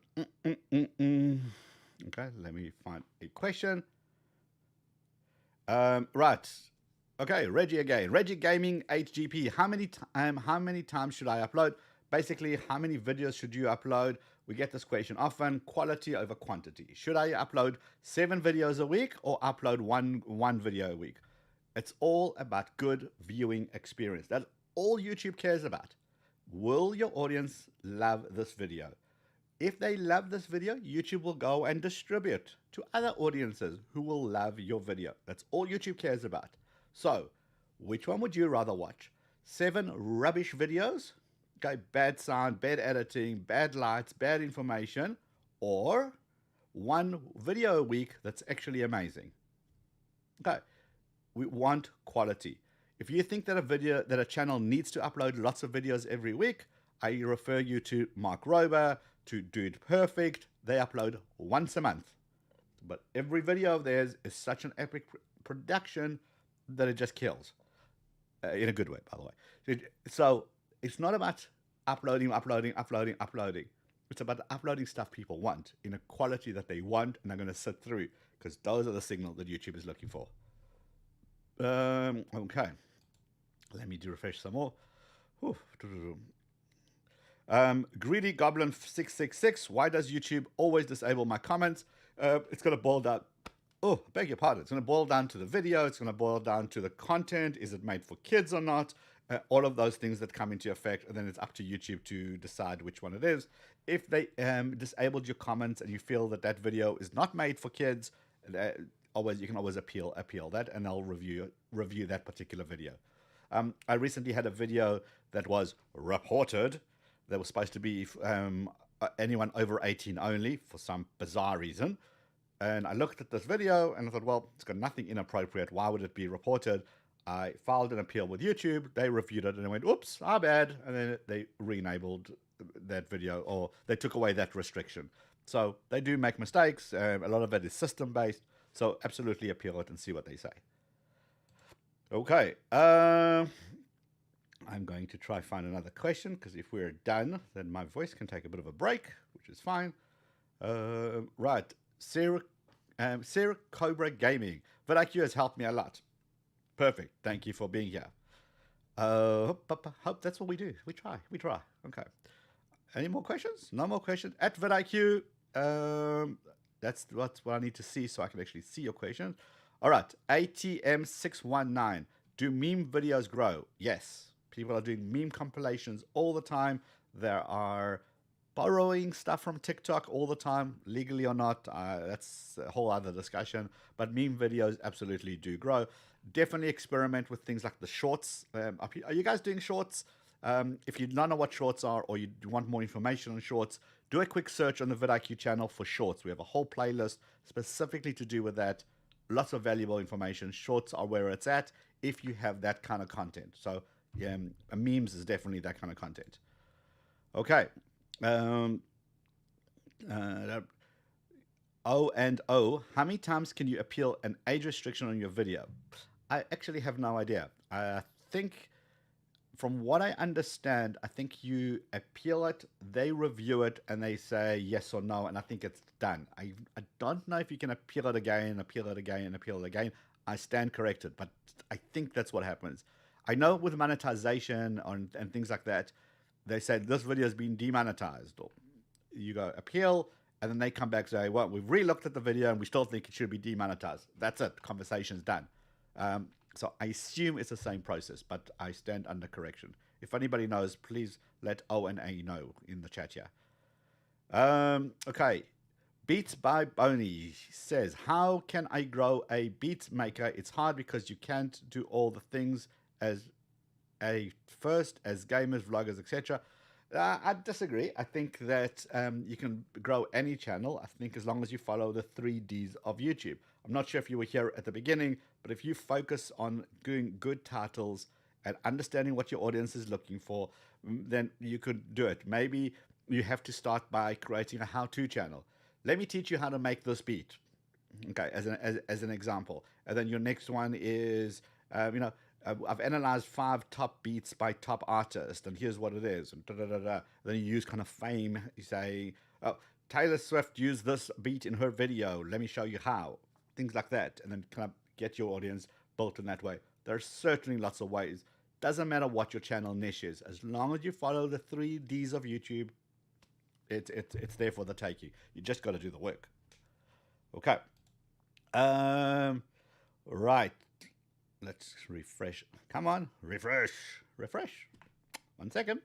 let me find a question. Right. Okay, Reggie again. Reggie Gaming HGP. How many times should I upload? Basically, how many videos should you upload? We get this question often. Quality over quantity. Should I upload 7 videos a week or upload one video a week? It's all about good viewing experience. That's all YouTube cares about. Will your audience love this video? If they love this video, YouTube will go and distribute to other audiences who will love your video. That's all YouTube cares about. So, which one would you rather watch? 7 rubbish videos? Okay, bad sound, bad editing, bad lights, bad information, or 1 video a week that's actually amazing. Okay, we want quality. If you think that a channel needs to upload lots of videos every week, I refer you to Mark Rober, to Dude Perfect. They upload once a month. But every video of theirs is such an epic production that it just kills. In a good way, by the way. So it's not about uploading. It's about uploading stuff people want in a quality that they want and they're going to sit through, because those are the signals that YouTube is looking for. Okay. Let me refresh some more. Greedy Goblin 666. Why does YouTube always disable my comments? It's going to boil down. Oh, beg your pardon. It's going to boil down to the video. It's going to boil down to the content. Is it made for kids or not? All of those things that come into effect. And then it's up to YouTube to decide which one it is. If they disabled your comments and you feel that that video is not made for kids, you can always appeal that, and they'll review that particular video. I recently had a video that was reported that was supposed to be anyone over 18 only for some bizarre reason. And I looked at this video and I thought, well, it's got nothing inappropriate. Why would it be reported? I filed an appeal with YouTube. They reviewed it and they went, oops, our bad. And then they re-enabled that video, or they took away that restriction. So they do make mistakes. A lot of it is system-based. So absolutely appeal it and see what they say. Okay. I'm going to try find another question, because if we're done, then my voice can take a bit of a break, which is fine. Right. Sarah Cobra Gaming. vidIQ has helped me a lot. Perfect. Thank you for being here. Hope that's what we do. We try. Okay. Any more questions? No more questions. At vidIQ. That's what I need to see so I can actually see your questions. All right. ATM619. Do meme videos grow? Yes. People are doing meme compilations all the time. There are borrowing stuff from TikTok all the time, legally or not. That's a whole other discussion. But meme videos absolutely do grow. Definitely experiment with things like the shorts. Are you guys doing shorts? If you don't know what shorts are, or you want more information on shorts, do a quick search on the vidIQ channel for shorts. We have a whole playlist specifically to do with that. Lots of valuable information. Shorts are where it's at if you have that kind of content. So yeah, memes is definitely that kind of content. Okay. O, how many times can you appeal an age restriction on your video? I actually have no idea. I think, from what I understand, I think you appeal it, they review it, and they say yes or no, and I think it's done. I don't know if you can appeal it again, appeal it again. I stand corrected, but I think that's what happens. I know with monetization and things like that, they said this video has been demonetized, or you go appeal, and then they come back and say, well, we've re-looked at the video and we still think it should be demonetized. That's it. Conversation's done. So I assume it's the same process, but I stand under correction. If anybody knows, please let O and A know in the chat here. Okay. Beats by Boney says, how can I grow a beat maker? It's hard because you can't do all the things as gamers, vloggers, etc. I disagree. I think that you can grow any channel, I think, as long as you follow the 3 Ds of YouTube. I'm not sure if you were here at the beginning, but if you focus on doing good titles and understanding what your audience is looking for, then you could do it. Maybe you have to start by creating a how-to channel. Let me teach you how to make this beat, okay, as an example. And then your next one is, I've analyzed 5 top beats by top artists, and here's what it is. And Then you use kind of fame. You say, oh, Taylor Swift used this beat in her video. Let me show you how. Things like that. And then kind of get your audience built in that way. There's certainly lots of ways. Doesn't matter what your channel niche is. As long as you follow the 3 Ds of YouTube, it's there for the taking. You just got to do the work. Okay. Right. Let's refresh. Come on, refresh. 1 second.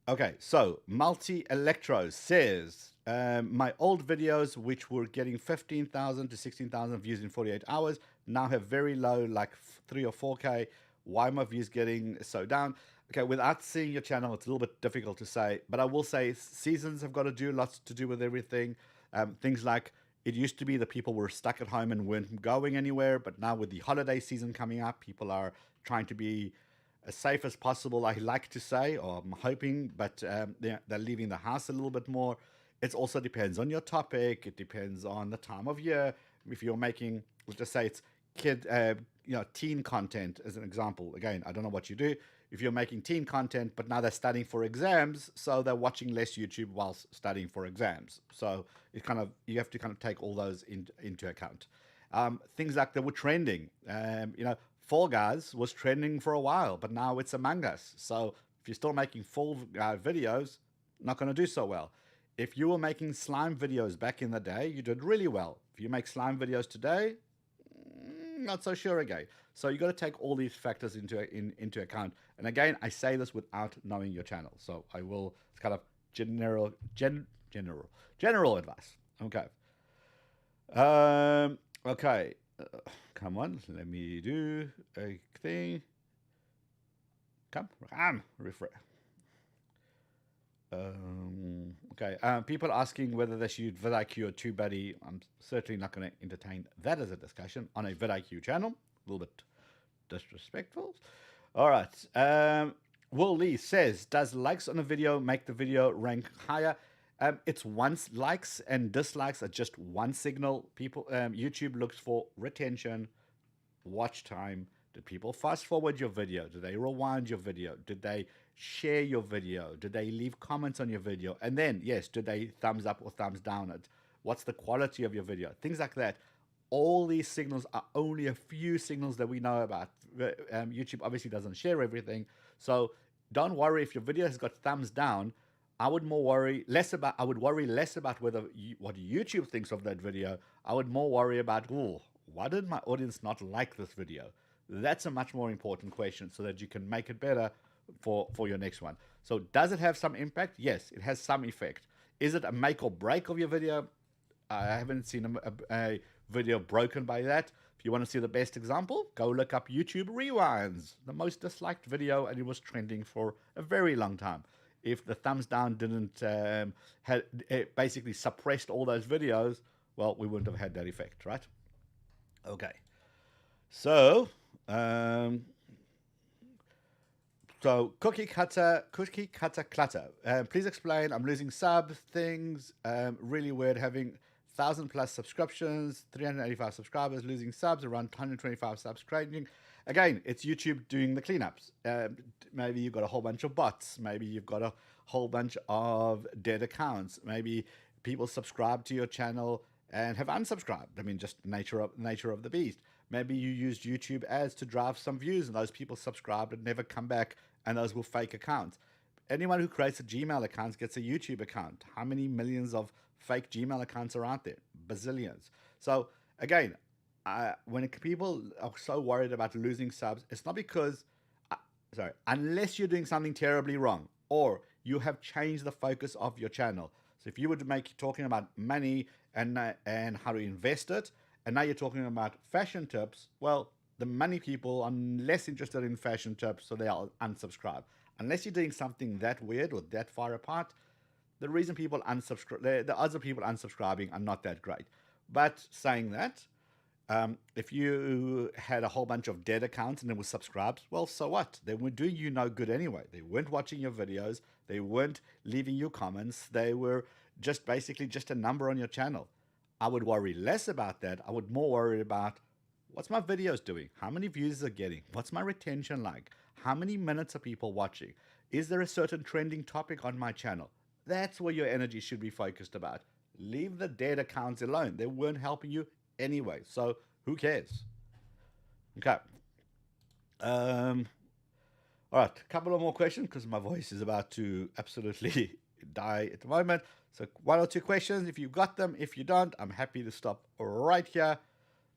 Okay, so Multi-Electro says, my old videos, which were getting 15,000 to 16,000 views in 48 hours, now have very low, like 3 or 4K. Why are my views getting so down? Okay, without seeing your channel, it's a little bit difficult to say, but I will say seasons have got to do lots to do with everything. Things like, it used to be that people were stuck at home and weren't going anywhere, but now with the holiday season coming up, people are trying to be as safe as possible, I like to say, or I'm hoping, but they're leaving the house a little bit more. It also depends on your topic. It depends on the time of year. If you're making, let's just say it's teen content as an example. Again, I don't know what you do. If you're making teen content, but now they're studying for exams, so they're watching less YouTube whilst studying for exams. So it you have to kind of take all those into account. Things like that were trending. Fall Guys was trending for a while, but now it's Among Us. So if you're still making full videos, not going to do so well. if you were making slime videos back in the day, you did really well. If you make slime videos today, not so sure again. So you got to take all these factors into account. And again, I say this without knowing your channel. So I will, it's kind of general advice. Okay. Okay. Come on, let me do a thing. Come, refresh. Okay. People asking whether they should use vidIQ or TubeBuddy. I'm certainly not going to entertain that as a discussion on a vidIQ channel. A little bit disrespectful. All right. Will Lee says, does likes on a video make the video rank higher? It's once likes and dislikes are just one signal. People, YouTube looks for retention, watch time. Did people fast forward your video? Did they rewind your video? Did they share your video? Did they leave comments on your video? And then, yes, did they thumbs up or thumbs down it? What's the quality of your video? Things like that. All these signals are only a few signals that we know about. YouTube obviously doesn't share everything. So don't worry if your video has got thumbs down. I would worry less about whether what YouTube thinks of that video. I would more worry about, why did my audience not like this video? That's a much more important question so that you can make it better for your next one. So does it have some impact? Yes, it has some effect. Is it a make or break of your video? I haven't seen a video broken by that. If you want to see the best example, go look up YouTube Rewinds, the most disliked video, and it was trending for a very long time. If the thumbs down didn't it basically suppressed all those videos, well, we wouldn't have had that effect, right? Okay. So, cookie cutter clutter. Please explain. I'm losing subs, things. Really weird having 1,000+ subscriptions, 385 subscribers, losing subs, around 125 subs trading. Again, it's YouTube doing the cleanups. Maybe you've got a whole bunch of bots. Maybe you've got a whole bunch of dead accounts. Maybe people subscribe to your channel and have unsubscribed. I mean, just nature of the beast. Maybe you used YouTube ads to drive some views and those people subscribed and never come back, and those were fake accounts. Anyone who creates a Gmail account gets a YouTube account. How many millions of fake Gmail accounts are out there? Bazillions. So again, when people are so worried about losing subs, it's not because, unless you're doing something terribly wrong or you have changed the focus of your channel. So if you were talking about money and how to invest it, and now you're talking about fashion tips, well, the money people are less interested in fashion tips, so they'll unsubscribe. Unless you're doing something that weird or that far apart, the reason people unsubscribe, the odds of people unsubscribing are not that great. But saying that, if you had a whole bunch of dead accounts and they were subscribed, well, so what? They were doing you no good anyway. They weren't watching your videos. They weren't leaving you comments. They were just basically just a number on your channel. I would worry less about that. I would more worry about what's my videos doing? How many views are getting? What's my retention like? How many minutes are people watching? Is there a certain trending topic on my channel? That's where your energy should be focused about. Leave the dead accounts alone. They weren't helping you anyway. So who cares? Okay. All right. A couple of more questions because my voice is about to absolutely die at the moment. So 1 or 2 questions if you've got them. If you don't, I'm happy to stop right here.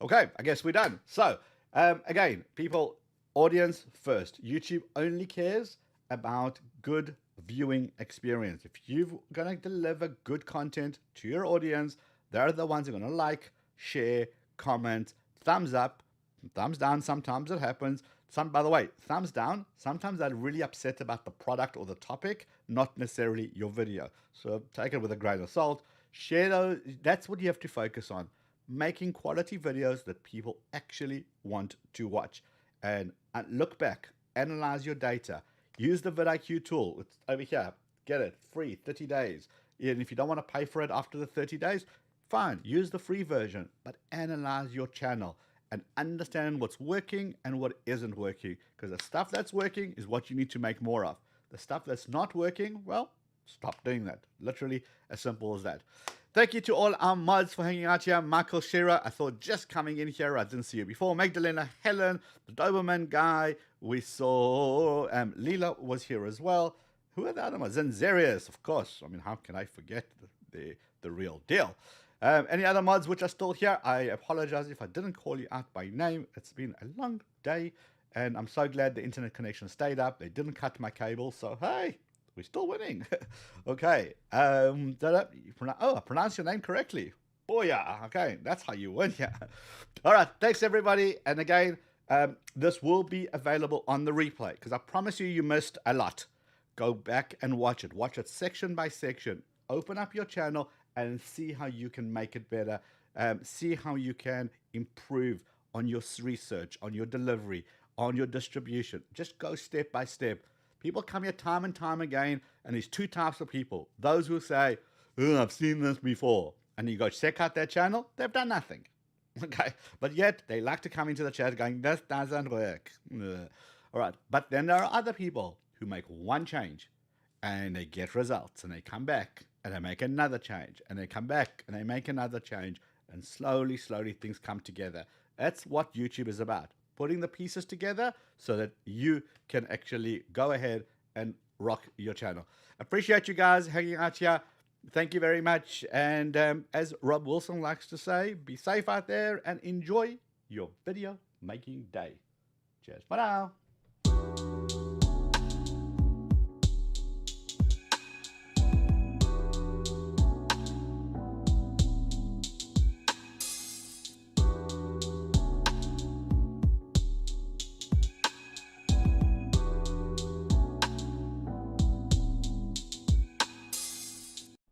Okay, I guess we're done. So again, people, audience first. YouTube only cares about good viewing experience. If you're going to deliver good content to your audience, they're the ones who are going to like, share, comment, thumbs up, thumbs down. Sometimes it happens. By the way, thumbs down, sometimes they're really upset about the product or the topic, not necessarily your video. So take it with a grain of salt. Share those. That's what you have to focus on. Making quality videos that people actually want to watch. And look back, analyze your data. Use the vidIQ tool. It's over here. Get it free, 30 days. And if you don't want to pay for it after the 30 days, fine, use the free version. But analyze your channel and understand what's working and what isn't working. Because the stuff that's working is what you need to make more of. The stuff that's not working, well, stop doing that. Literally as simple as that. Thank you to all our mods for hanging out here. Michael Shearer, I thought just coming in here, I didn't see you before. Magdalena, Helen, the Doberman guy. We saw Leela was here as well. Who are the other ones? Zanzarius, of course. I mean, how can I forget the real deal? Any other mods which are still here? I apologize if I didn't call you out by name. It's been a long day, and I'm so glad the internet connection stayed up. They didn't cut my cable, so hey, we're still winning. Okay. I pronounced your name correctly. Booyah. Okay, that's how you win. Yeah. All right. Thanks, everybody. And again, this will be available on the replay because I promise you missed a lot. Go back and watch it. Watch it section by section. Open up your channel and see how you can make it better. See how you can improve on your research, on your delivery, on your distribution. Just go step by step. People come here time and time again, and there's two types of people. Those who say, oh, I've seen this before. And you go check out their channel, they've done nothing. Okay, but yet they like to come into the chat going, this doesn't work. Ugh. All right, but then there are other people who make one change and they get results, and they come back and they make another change, and they come back and they make another change, and slowly things come together. That's what YouTube is about, putting the pieces together so that you can actually go ahead and rock your channel. Appreciate you guys hanging out here. Thank you very much. And as Rob Wilson likes to say, be safe out there and enjoy your video making day. Cheers for now.